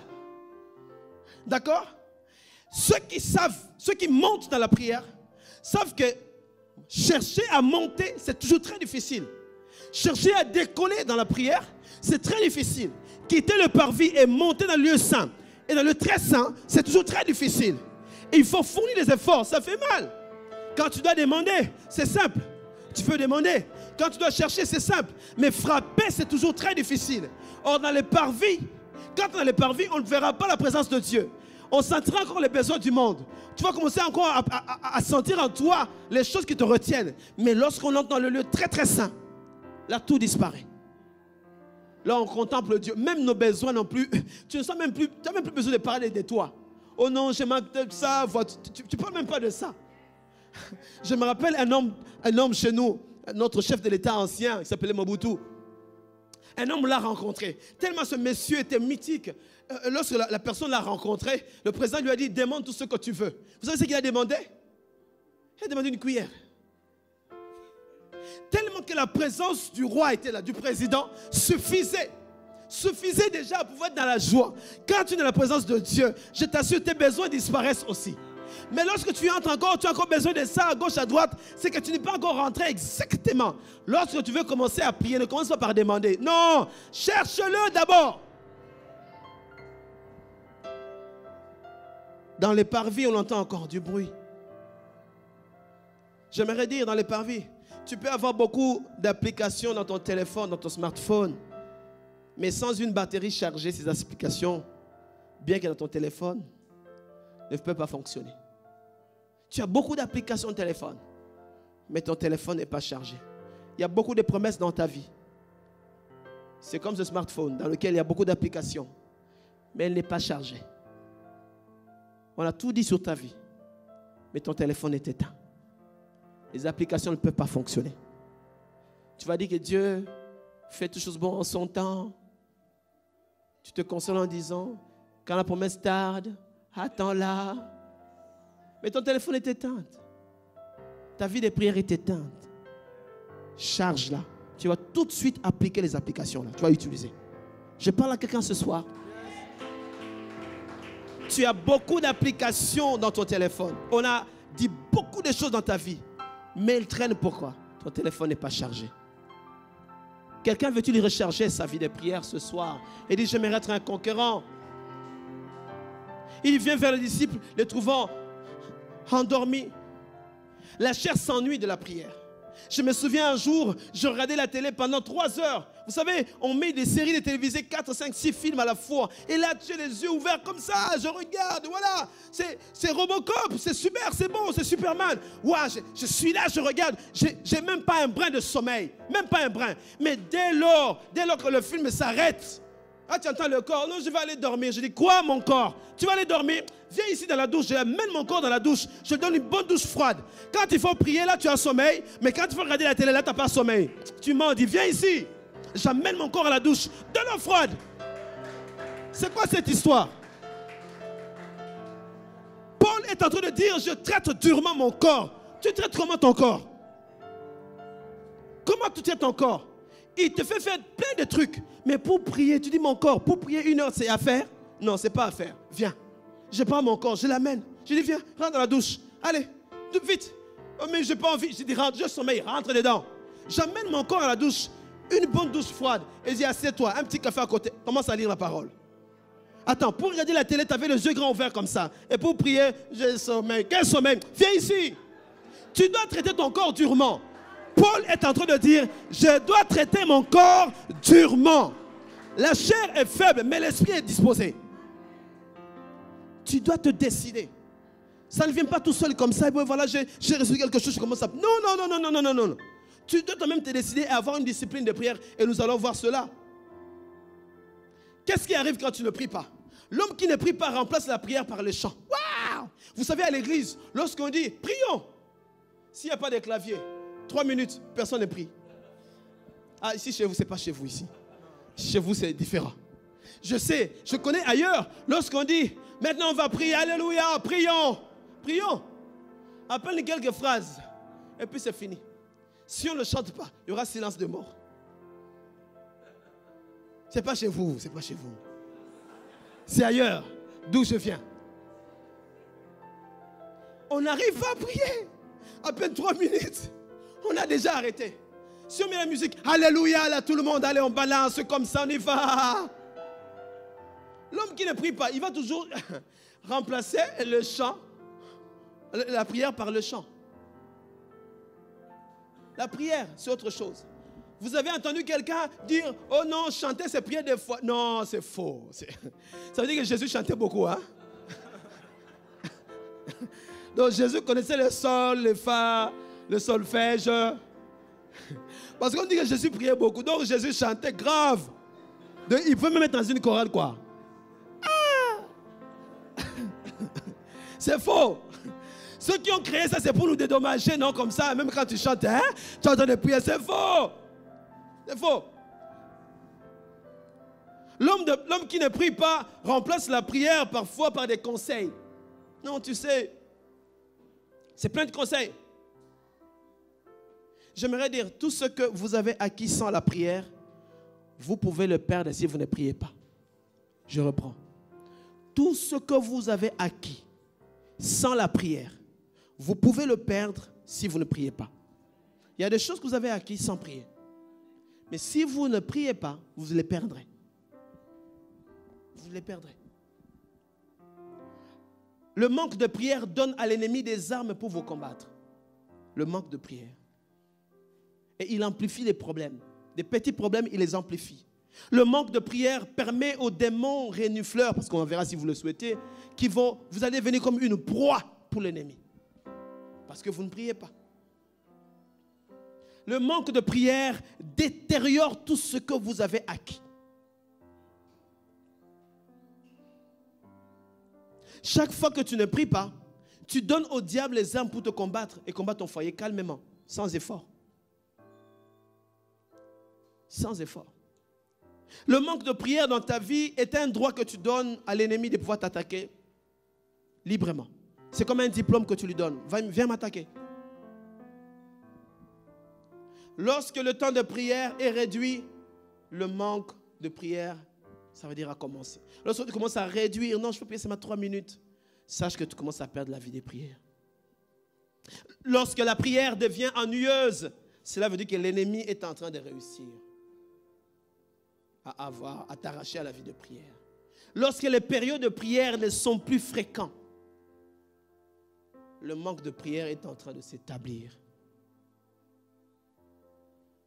D'accord? Ceux qui montent dans la prière, savent que chercher à monter, c'est toujours très difficile. Chercher à décoller dans la prière, c'est très difficile. Quitter le parvis et monter dans le lieu saint et dans le très saint, c'est toujours très difficile. Et il faut fournir des efforts, ça fait mal. Quand tu dois demander, c'est simple. Tu peux demander. Quand tu dois chercher, c'est simple. Mais frapper, c'est toujours très difficile. Or, dans les parvis, quand on est dans les parvis, on ne verra pas la présence de Dieu. On sentira encore les besoins du monde. Tu vas commencer encore à sentir en toi les choses qui te retiennent. Mais lorsqu'on entre dans le lieu très très saint, là tout disparaît. Là on contemple Dieu. Même nos besoins non plus. Tu n'as même plus besoin de parler de toi. Oh non, je manque de ça. Tu ne parles même pas de ça. Je me rappelle un homme chez nous, notre chef de l'État ancien, qui s'appelait Mobutu. Un homme l'a rencontré. Tellement ce monsieur était mythique. Lorsque la personne l'a rencontré, le président lui a dit, demande tout ce que tu veux. Vous savez ce qu'il a demandé? Il a demandé une cuillère. Tellement que la présence du roi était là, du président, suffisait déjà à pouvoir être dans la joie. Quand tu es dans la présence de Dieu, je t'assure, tes besoins disparaissent aussi. Mais lorsque tu entres encore, tu as encore besoin de ça à gauche, à droite, c'est que tu n'es pas encore rentré exactement. Lorsque tu veux commencer à prier, ne commence pas par demander. Non, cherche-le d'abord. Dans les parvis, on entend encore du bruit. J'aimerais dire, dans les parvis, tu peux avoir beaucoup d'applications dans ton téléphone, dans ton smartphone, mais sans une batterie chargée, ces applications, bien que dans ton téléphone, ne peuvent pas fonctionner. Tu as beaucoup d'applications de téléphone, mais ton téléphone n'est pas chargé. Il y a beaucoup de promesses dans ta vie. C'est comme ce smartphone dans lequel il y a beaucoup d'applications, mais elle n'est pas chargée. On a tout dit sur ta vie, mais ton téléphone est éteint. Les applications ne peuvent pas fonctionner. Tu vas dire que Dieu fait toutes choses bonnes en son temps. Tu te consoles en disant, quand la promesse tarde, attends-la. Mais ton téléphone est éteint. Ta vie de prière est éteinte. Charge-la. Tu vas tout de suite appliquer les applications là. Tu vas utiliser. Je parle à quelqu'un ce soir. Tu as beaucoup d'applications dans ton téléphone. On a dit beaucoup de choses dans ta vie. Mais elles traînent pourquoi? Ton téléphone n'est pas chargé. Quelqu'un veut-il recharger sa vie de prière ce soir? Et dit, j'aimerais être un conquérant. Il vient vers les disciples, les trouvant endormis. La chair s'ennuie de la prière. Je me souviens un jour, je regardais la télé pendant 3 heures. Vous savez, on met des séries de télévisées, 4, 5, 6 films à la fois. Et là, tu as les yeux ouverts comme ça, je regarde, voilà. C'est Robocop, c'est super, c'est bon, c'est Superman. Ouais, je suis là, je regarde. J'ai même pas un brin de sommeil, même pas un brin. Mais dès lors que le film s'arrête, ah, tu entends le corps, non, je vais aller dormir. Je dis, quoi mon corps? Tu vas aller dormir? Viens ici dans la douche, j'amène mon corps dans la douche. Je te donne une bonne douche froide. Quand il faut prier, là, tu as sommeil. Mais quand il faut regarder la télé, là, tu n'as pas sommeil. Tu m'en dis, viens ici. J'amène mon corps à la douche. De l'eau froide. C'est quoi cette histoire? Paul est en train de dire, je traite durement mon corps. Tu traites comment ton corps? Comment tu traites ton corps? Il te fait faire plein de trucs. Mais pour prier, tu dis mon corps, pour prier 1 heure, c'est à faire? Non, c'est pas à faire. Viens. Je prends mon corps, je l'amène. Je dis, viens, rentre dans la douche. Allez, tout vite. Oh, mais je n'ai pas envie. Je dis, rentre, je sommeille, rentre dedans. J'amène mon corps à la douche. Une bonne douche froide. Et je dis, assieds-toi, un petit café à côté. Commence à lire la parole. Attends, pour regarder la télé, tu avais les yeux grands ouverts comme ça. Et pour prier, j'ai sommeil. Quel sommeil? Viens ici. Tu dois traiter ton corps durement. Paul est en train de dire, je dois traiter mon corps durement. La chair est faible, mais l'esprit est disposé. Tu dois te décider. Ça ne vient pas tout seul comme ça. Et bon, voilà, j'ai reçu quelque chose, je commence à... Non. Tu dois toi-même te décider et avoir une discipline de prière. Et nous allons voir cela. Qu'est-ce qui arrive quand tu ne pries pas? L'homme qui ne prie pas remplace la prière par le chant. Waouh! Vous savez, à l'église, lorsqu'on dit, prions, S'il n'y a pas de clavier, 3 minutes, personne ne prie. Ah, ici, chez vous, ce n'est pas chez vous ici. Chez vous, c'est différent. Je sais, je connais ailleurs. Lorsqu'on dit, maintenant on va prier, alléluia, prions. Prions. À peine quelques phrases. Et puis c'est fini. Si on ne chante pas, il y aura silence de mort. Ce n'est pas chez vous, c'est pas chez vous. C'est ailleurs, d'où je viens. On arrive à prier. À peine 3 minutes. On a déjà arrêté. Si on met la musique, alléluia, là tout le monde, allez on balance comme ça, on y va. L'homme qui ne prie pas, il va toujours remplacer le chant, la prière par le chant. La prière, c'est autre chose. Vous avez entendu quelqu'un dire, oh non, chanter c'est prier des fois. Non, c'est faux. Ça veut dire que Jésus chantait beaucoup, hein? Donc Jésus connaissait le sol, le fa, le solfège. Parce qu'on dit que Jésus priait beaucoup. Donc Jésus chantait grave. Donc, il peut me mettre dans une chorale, quoi. Ah! C'est faux. Ceux qui ont créé ça, c'est pour nous dédommager, non? Comme ça, même quand tu chantes, hein, tu entends des prières, c'est faux. C'est faux. L'homme qui ne prie pas remplace la prière parfois par des conseils. Non, tu sais, c'est plein de conseils. J'aimerais dire, tout ce que vous avez acquis sans la prière, vous pouvez le perdre si vous ne priez pas. Je reprends. Tout ce que vous avez acquis sans la prière, vous pouvez le perdre si vous ne priez pas. Il y a des choses que vous avez acquises sans prier. Mais si vous ne priez pas, vous les perdrez. Vous les perdrez. Le manque de prière donne à l'ennemi des armes pour vous combattre. Le manque de prière. Et il amplifie les problèmes. Des petits problèmes, il les amplifie. Le manque de prière permet aux démons renifleurs, parce qu'on verra si vous le souhaitez, vous allez venir comme une proie pour l'ennemi. Parce que vous ne priez pas. Le manque de prière détériore tout ce que vous avez acquis. Chaque fois que tu ne pries pas, tu donnes au diable les armes pour te combattre et combattre ton foyer calmement, sans effort. Sans effort. Le manque de prière dans ta vie est un droit que tu donnes à l'ennemi de pouvoir t'attaquer librement. C'est comme un diplôme que tu lui donnes. Viens m'attaquer. Lorsque le temps de prière est réduit, le manque de prière, ça veut dire à commencer. Lorsque tu commences à réduire, non, je peux prier seulement 3 minutes, sache que tu commences à perdre la vie des prières. Lorsque la prière devient ennuyeuse, cela veut dire que l'ennemi est en train de réussir à t'arracher à la vie de prière. Lorsque les périodes de prière ne sont plus fréquentes, le manque de prière est en train de s'établir.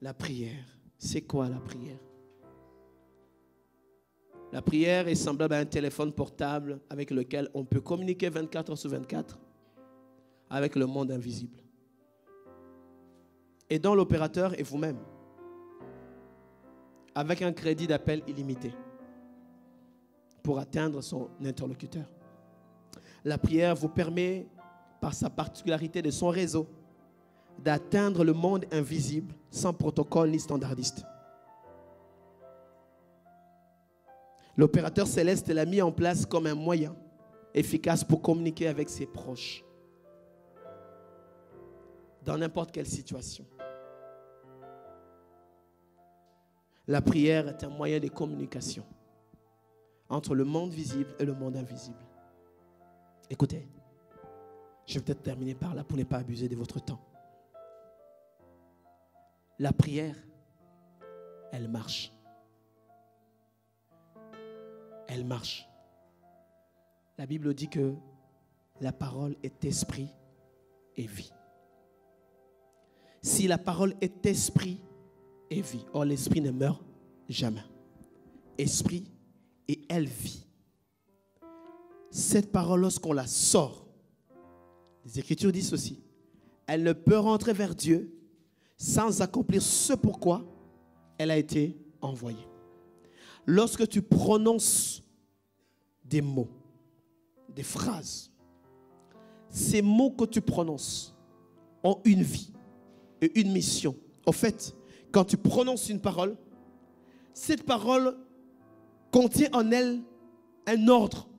La prière, c'est quoi la prière? La prière est semblable à un téléphone portable avec lequel on peut communiquer 24 heures sur 24 avec le monde invisible. Et dont l'opérateur est vous-même, avec un crédit d'appel illimité pour atteindre son interlocuteur. La prière vous permet, par sa particularité de son réseau, d'atteindre le monde invisible sans protocole ni standardiste. L'opérateur céleste l'a mis en place comme un moyen efficace pour communiquer avec ses proches dans n'importe quelle situation. La prière est un moyen de communication entre le monde visible et le monde invisible. Écoutez, je vais peut-être terminer par là pour ne pas abuser de votre temps. La prière, elle marche. Elle marche. La Bible dit que la parole est esprit et vie. Si la parole est esprit et vie, or l'esprit ne meurt jamais. Esprit et elle vit. Cette parole, lorsqu'on la sort, les Écritures disent ceci, elle ne peut rentrer vers Dieu sans accomplir ce pourquoi elle a été envoyée. Lorsque tu prononces des mots, des phrases, ces mots que tu prononces ont une vie et une mission. En fait, quand tu prononces une parole, cette parole contient en elle un ordre.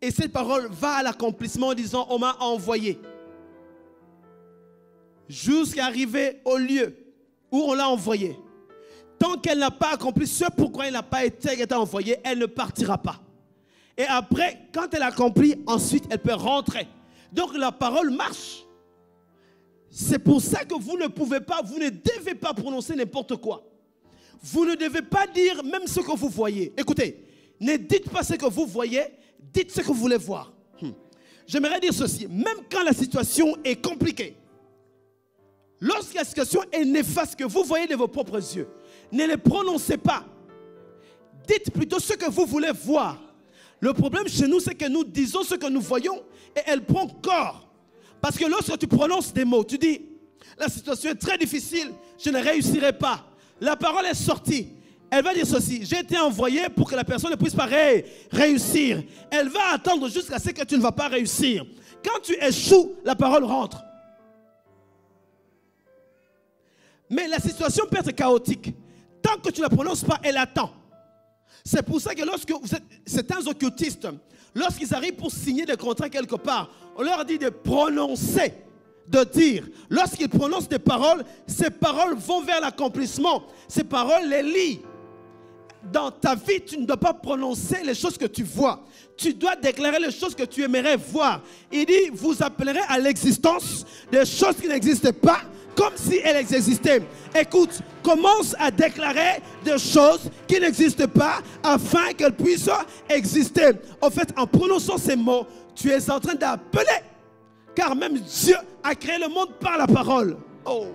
Et cette parole va à l'accomplissement en disant, on m'a envoyé. Jusqu'à arriver au lieu où on l'a envoyé. Tant qu'elle n'a pas accompli ce pourquoi elle n'a pas été envoyée, elle ne partira pas. Et après, quand elle accomplit, ensuite, elle peut rentrer. Donc la parole marche. C'est pour ça que vous ne pouvez pas, vous ne devez pas prononcer n'importe quoi. Vous ne devez pas dire même ce que vous voyez. Écoutez, ne dites pas ce que vous voyez, dites ce que vous voulez voir. J'aimerais dire ceci, même quand la situation est compliquée, lorsque la situation est néfaste que vous voyez de vos propres yeux, ne les prononcez pas. Dites plutôt ce que vous voulez voir. Le problème chez nous, c'est que nous disons ce que nous voyons et elle prend corps. Parce que lorsque tu prononces des mots, tu dis, la situation est très difficile, je ne réussirai pas. La parole est sortie. Elle va dire ceci, j'ai été envoyé pour que la personne ne puisse pas réussir. Elle va attendre jusqu'à ce que tu ne vas pas réussir. Quand tu échoues, la parole rentre. Mais la situation peut être chaotique. Tant que tu ne la prononces pas, elle attend. C'est pour ça que lorsque certains occultistes, lorsqu'ils arrivent pour signer des contrats quelque part, on leur dit de prononcer, de dire. Lorsqu'ils prononcent des paroles, ces paroles vont vers l'accomplissement. Ces paroles les lient. Dans ta vie, tu ne dois pas prononcer les choses que tu vois. Tu dois déclarer les choses que tu aimerais voir. Il dit, vous appellerez à l'existence des choses qui n'existent pas, comme si elles existaient. Écoute, commence à déclarer des choses qui n'existent pas afin qu'elles puissent exister. En fait, en prononçant ces mots, tu es en train d'appeler. Car même Dieu a créé le monde par la parole. Oh.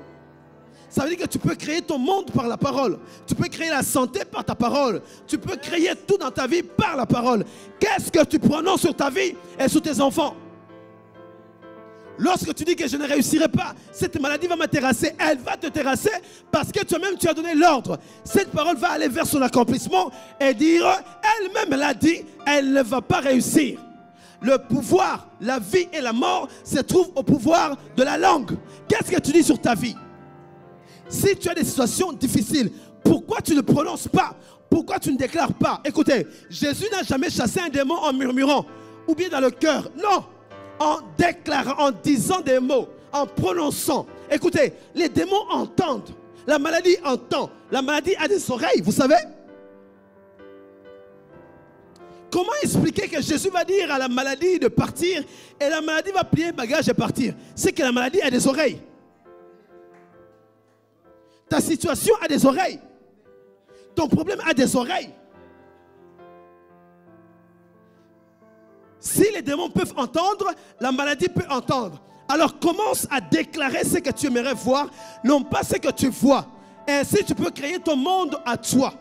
Ça veut dire que tu peux créer ton monde par la parole. Tu peux créer la santé par ta parole. Tu peux créer tout dans ta vie par la parole. Qu'est-ce que tu prononces sur ta vie et sur tes enfants? Lorsque tu dis que je ne réussirai pas, cette maladie va me terrasser. Elle va te terrasser parce que toi-même tu as donné l'ordre. Cette parole va aller vers son accomplissement et dire, elle-même l'a dit, elle ne va pas réussir. Le pouvoir, la vie et la mort se trouvent au pouvoir de la langue. Qu'est-ce que tu dis sur ta vie? Si tu as des situations difficiles, pourquoi tu ne prononces pas? Pourquoi tu ne déclares pas? Écoutez, Jésus n'a jamais chassé un démon en murmurant ou bien dans le cœur. Non, en déclarant, en disant des mots, en prononçant. Écoutez, les démons entendent. La maladie entend. La maladie a des oreilles, vous savez? Comment expliquer que Jésus va dire à la maladie de partir et la maladie va plier bagage et partir? C'est que la maladie a des oreilles. Ta situation a des oreilles. Ton problème a des oreilles. Si les démons peuvent entendre, la maladie peut entendre. Alors commence à déclarer ce que tu aimerais voir, non pas ce que tu vois. Et ainsi tu peux créer ton monde à toi.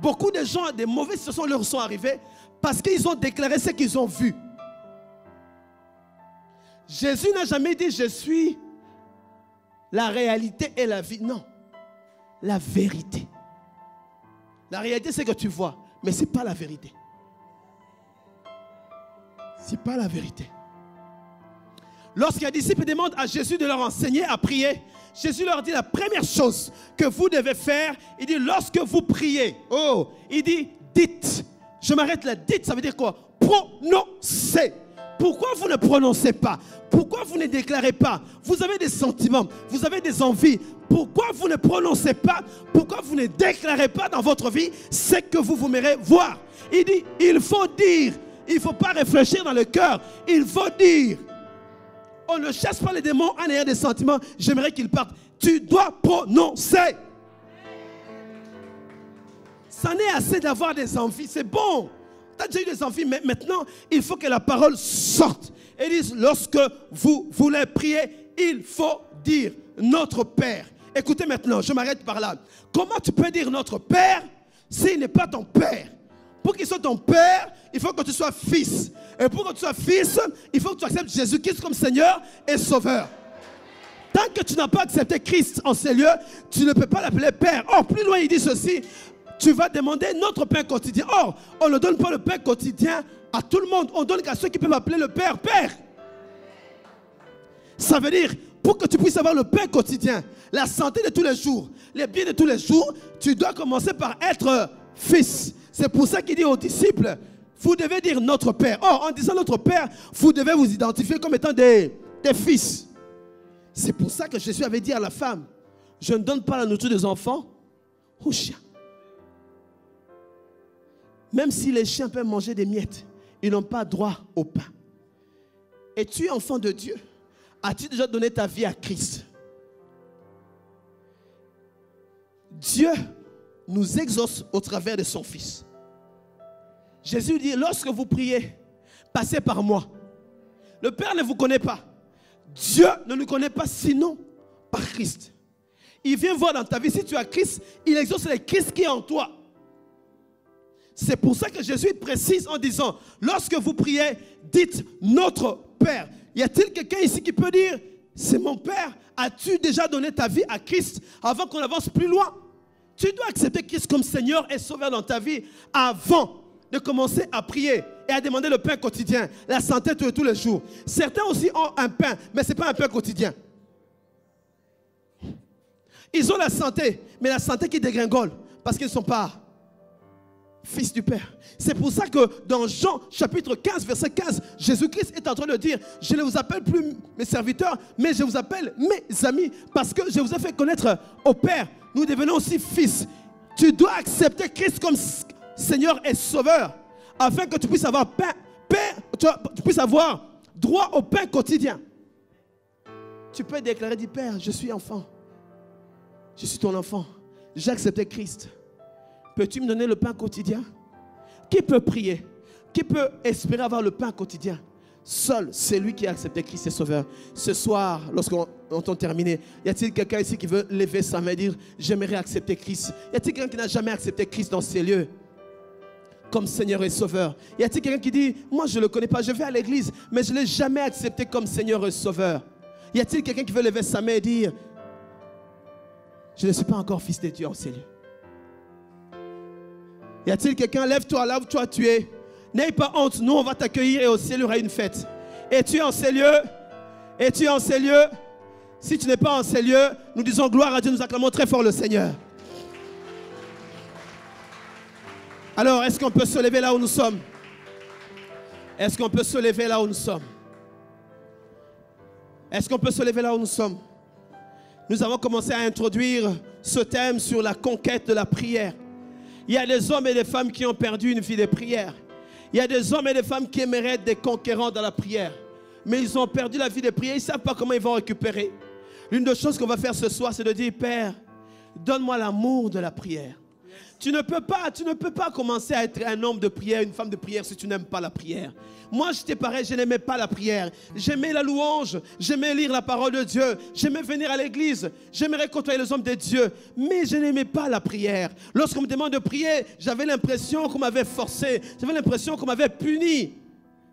Beaucoup de gens, des mauvaises situations leur sont arrivées parce qu'ils ont déclaré ce qu'ils ont vu. Jésus n'a jamais dit je suis la réalité et la vie. Non, la vérité. La réalité c'est que tu vois, mais ce n'est pas la vérité. Ce n'est pas la vérité. Lorsqu'un disciple demande à Jésus de leur enseigner à prier, Jésus leur dit la première chose que vous devez faire, il dit lorsque vous priez, oh, il dit dites. Je m'arrête là, dites, ça veut dire quoi? Prononcez. Pourquoi vous ne prononcez pas? Pourquoi vous ne déclarez pas? Vous avez des sentiments, vous avez des envies. Pourquoi vous ne prononcez pas? Pourquoi vous ne déclarez pas dans votre vie ce que vous voudrez voir? Il dit, il faut dire. Il ne faut pas réfléchir dans le cœur. Il faut dire. On ne chasse pas les démons en ayant des sentiments. J'aimerais qu'ils partent. Tu dois prononcer. Ça n'est assez d'avoir des envies. C'est bon. Tu as déjà eu des envies, mais maintenant, il faut que la parole sorte. Et disent, lorsque vous voulez prier, il faut dire notre Père. Écoutez maintenant, je m'arrête par là. Comment tu peux dire notre Père s'il n'est pas ton Père? Pour qu'il soit ton Père, il faut que tu sois fils. Et pour que tu sois fils, il faut que tu acceptes Jésus-Christ comme Seigneur et Sauveur. Tant que tu n'as pas accepté Christ en ces lieux, tu ne peux pas l'appeler Père. Or, plus loin, il dit ceci, tu vas demander notre pain quotidien. Or, on ne donne pas le pain quotidien à tout le monde. On donne qu'à ceux qui peuvent appeler le Père, Père. Ça veut dire, pour que tu puisses avoir le pain quotidien, la santé de tous les jours, les biens de tous les jours, tu dois commencer par être fils. C'est pour ça qu'il dit aux disciples, vous devez dire notre Père. Or, en disant notre Père, vous devez vous identifier comme étant des fils. C'est pour ça que Jésus avait dit à la femme, je ne donne pas la nourriture des enfants aux chiens. Même si les chiens peuvent manger des miettes, ils n'ont pas droit au pain. Et tu es enfant de Dieu. As-tu déjà donné ta vie à Christ? Dieu nous exauce au travers de son Fils. Jésus dit, lorsque vous priez, passez par moi. Le Père ne vous connaît pas. Dieu ne nous connaît pas sinon par Christ. Il vient voir dans ta vie, si tu as Christ, il exauce le Christ qui est en toi. C'est pour ça que Jésus précise en disant, lorsque vous priez, dites notre Père. Y a-t-il quelqu'un ici qui peut dire, c'est mon Père? As-tu déjà donné ta vie à Christ avant qu'on avance plus loin? Tu dois accepter Christ comme Seigneur et Sauveur dans ta vie avant de commencer à prier et à demander le pain quotidien, la santé de tous les jours. Certains aussi ont un pain, mais ce n'est pas un pain quotidien. Ils ont la santé, mais la santé qui dégringole parce qu'ils ne sont pas fils du Père. C'est pour ça que dans Jean chapitre 15, verset 15, Jésus-Christ est en train de dire, je ne vous appelle plus mes serviteurs, mais je vous appelle mes amis, parce que je vous ai fait connaître au Père. Nous devenons aussi fils. Tu dois accepter Christ comme Seigneur et Sauveur, afin que tu puisses avoir tu puisses avoir droit au pain quotidien. Tu peux déclarer, dis Père, je suis enfant. Je suis ton enfant. J'ai accepté Christ. Peux-tu me donner le pain quotidien? Qui peut prier? Qui peut espérer avoir le pain quotidien? Seul, c'est lui qui a accepté Christ et Sauveur. Ce soir, lorsqu'on entend terminer, y a-t-il quelqu'un ici qui veut lever sa main et dire, j'aimerais accepter Christ? Y a-t-il quelqu'un qui n'a jamais accepté Christ dans ces lieux comme Seigneur et Sauveur? Y a-t-il quelqu'un qui dit, moi je ne le connais pas, je vais à l'église, mais je ne l'ai jamais accepté comme Seigneur et Sauveur? Y a-t-il quelqu'un qui veut lever sa main et dire, je ne suis pas encore fils de Dieu en ces lieux? Y a-t-il quelqu'un, lève-toi là où toi tu es. N'aie pas honte, nous on va t'accueillir et au ciel il y aura une fête. Et tu es en ces lieux? Et tu es en ces lieux? Si tu n'es pas en ces lieux, nous disons gloire à Dieu, nous acclamons très fort le Seigneur. Alors, est-ce qu'on peut se lever là où nous sommes? Est-ce qu'on peut se lever là où nous sommes? Est-ce qu'on peut se lever là où nous sommes? Nous avons commencé à introduire ce thème sur la conquête de la prière. Il y a des hommes et des femmes qui ont perdu une vie de prière. Il y a des hommes et des femmes qui aimeraient être des conquérants dans la prière. Mais ils ont perdu la vie de prière, ils ne savent pas comment ils vont récupérer. L'une des choses qu'on va faire ce soir, c'est de dire, Père, donne-moi l'amour de la prière. Tu ne peux pas commencer à être un homme de prière, une femme de prière si tu n'aimes pas la prière. Moi, j'étais pareil, je n'aimais pas la prière. J'aimais la louange, j'aimais lire la parole de Dieu, j'aimais venir à l'église, j'aimerais côtoyer les hommes de Dieu, mais je n'aimais pas la prière. Lorsqu'on me demande de prier, j'avais l'impression qu'on m'avait forcé, j'avais l'impression qu'on m'avait puni.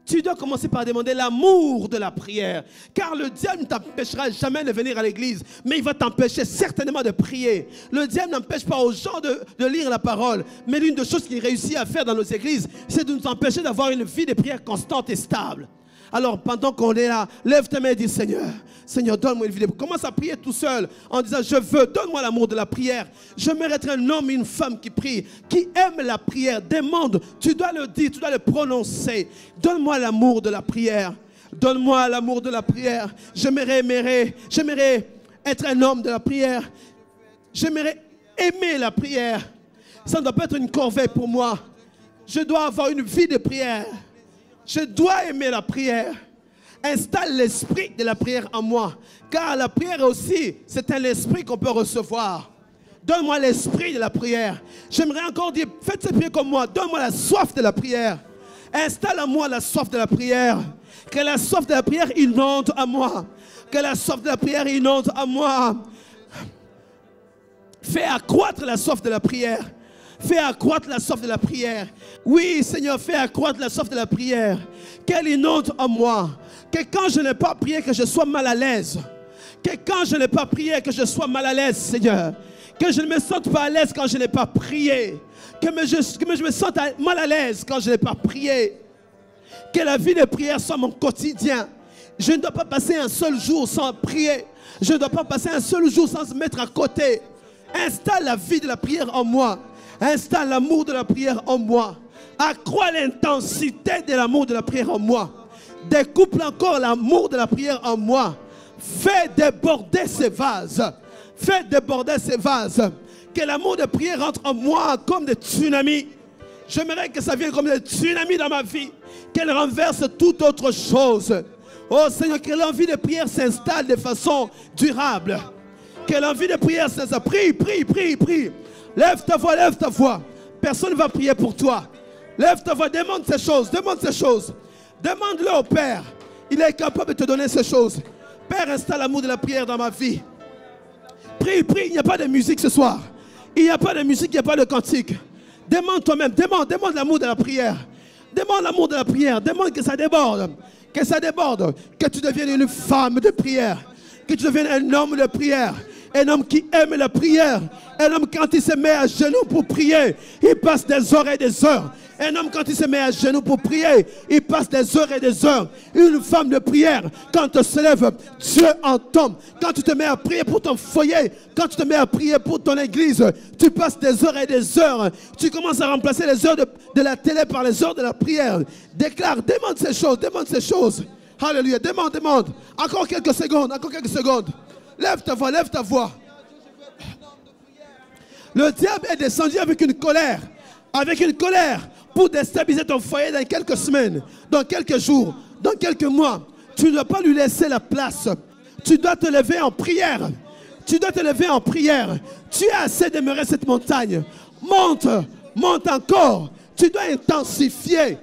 Tu dois commencer par demander l'amour de la prière. Car le diable ne t'empêchera jamais de venir à l'église. Mais il va t'empêcher certainement de prier. Le diable n'empêche pas aux gens de lire la parole. Mais l'une des choses qu'il réussit à faire dans nos églises, c'est de nous empêcher d'avoir une vie de prière constante et stable. Alors pendant qu'on est là, lève ta main et dis Seigneur, Seigneur, donne-moi une vie de prière. Commence à prier tout seul en disant je veux, donne-moi l'amour de la prière. Je mérite un homme et une femme qui prie, qui aime la prière. Demande, tu dois le dire, tu dois le prononcer. Donne-moi l'amour de la prière. Donne-moi l'amour de la prière. J'aimerais être un homme de la prière. J'aimerais aimer la prière. Ça ne doit pas être une corvée pour moi. Je dois avoir une vie de prière. Je dois aimer la prière. Installe l'esprit de la prière en moi. Car la prière aussi, c'est un esprit qu'on peut recevoir. Donne-moi l'esprit de la prière. J'aimerais encore dire, faites cette prière comme moi. Donne-moi la soif de la prière. Installe en moi la soif de la prière. Que la soif de la prière inonde à moi. Que la soif de la prière inonde à moi. Fais accroître la soif de la prière. Fais accroître la soif de la prière. Oui, Seigneur, fais accroître la soif de la prière. Qu'elle inonde en moi. Que quand je n'ai pas prié, que je sois mal à l'aise. Que quand je n'ai pas prié, que je sois mal à l'aise, Seigneur. Que je ne me sente pas à l'aise quand je n'ai pas prié. Que je me sente mal à l'aise quand je n'ai pas prié. Que la vie de prière soit mon quotidien. Je ne dois pas passer un seul jour sans prier. Je ne dois pas passer un seul jour sans se mettre à côté. Installe la vie de la prière en moi. Installe l'amour de la prière en moi. Accrois l'intensité de l'amour de la prière en moi. Découple encore l'amour de la prière en moi. Fais déborder ces vases. Fais déborder ces vases. Que l'amour de prière rentre en moi comme des tsunamis. J'aimerais que ça vienne comme des tsunamis dans ma vie. Qu'elle renverse toute autre chose. Oh Seigneur, que l'envie de prière s'installe de façon durable. Que l'envie de prière s'installe. Prie, prie, prie, prie. Lève ta voix, lève ta voix. Personne ne va prier pour toi. Lève ta voix, demande ces choses, demande ces choses. Demande-le au Père. Il est capable de te donner ces choses. Père, installe l'amour de la prière dans ma vie. Prie, prie, il n'y a pas de musique ce soir. Il n'y a pas de musique, il n'y a pas de cantique. Demande toi-même, demande l'amour de la prière. Demande l'amour de la prière, demande que ça déborde. Que ça déborde, que tu deviennes une femme de prière. Que tu deviennes un homme de prière. Un homme qui aime la prière. Un homme quand il se met à genoux pour prier, il passe des heures et des heures. Un homme quand il se met à genoux pour prier, il passe des heures et des heures. Une femme de prière, quand tu te lèves, Dieu entend. Quand tu te mets à prier pour ton foyer, quand tu te mets à prier pour ton église, tu passes des heures et des heures. Tu commences à remplacer les heures de la télé par les heures de la prière. Déclare, demande ces choses, demande ces choses. Alléluia, demande, demande. Encore quelques secondes, encore quelques secondes. Lève ta voix, lève ta voix. Le diable est descendu avec une colère pour déstabiliser ton foyer dans quelques semaines, dans quelques jours, dans quelques mois. Tu ne dois pas lui laisser la place. Tu dois te lever en prière. Tu dois te lever en prière. Tu as assez d'aimer cette montagne. Monte, monte encore. Tu dois intensifier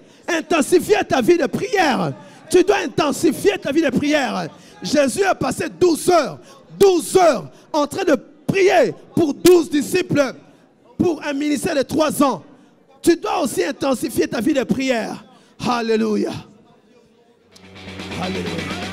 ta vie de prière. Tu dois intensifier ta vie de prière. Jésus a passé 12 heures en train de prier pour 12 disciples pour un ministère de 3 ans. Tu dois aussi intensifier ta vie de prière. Alléluia. Alléluia.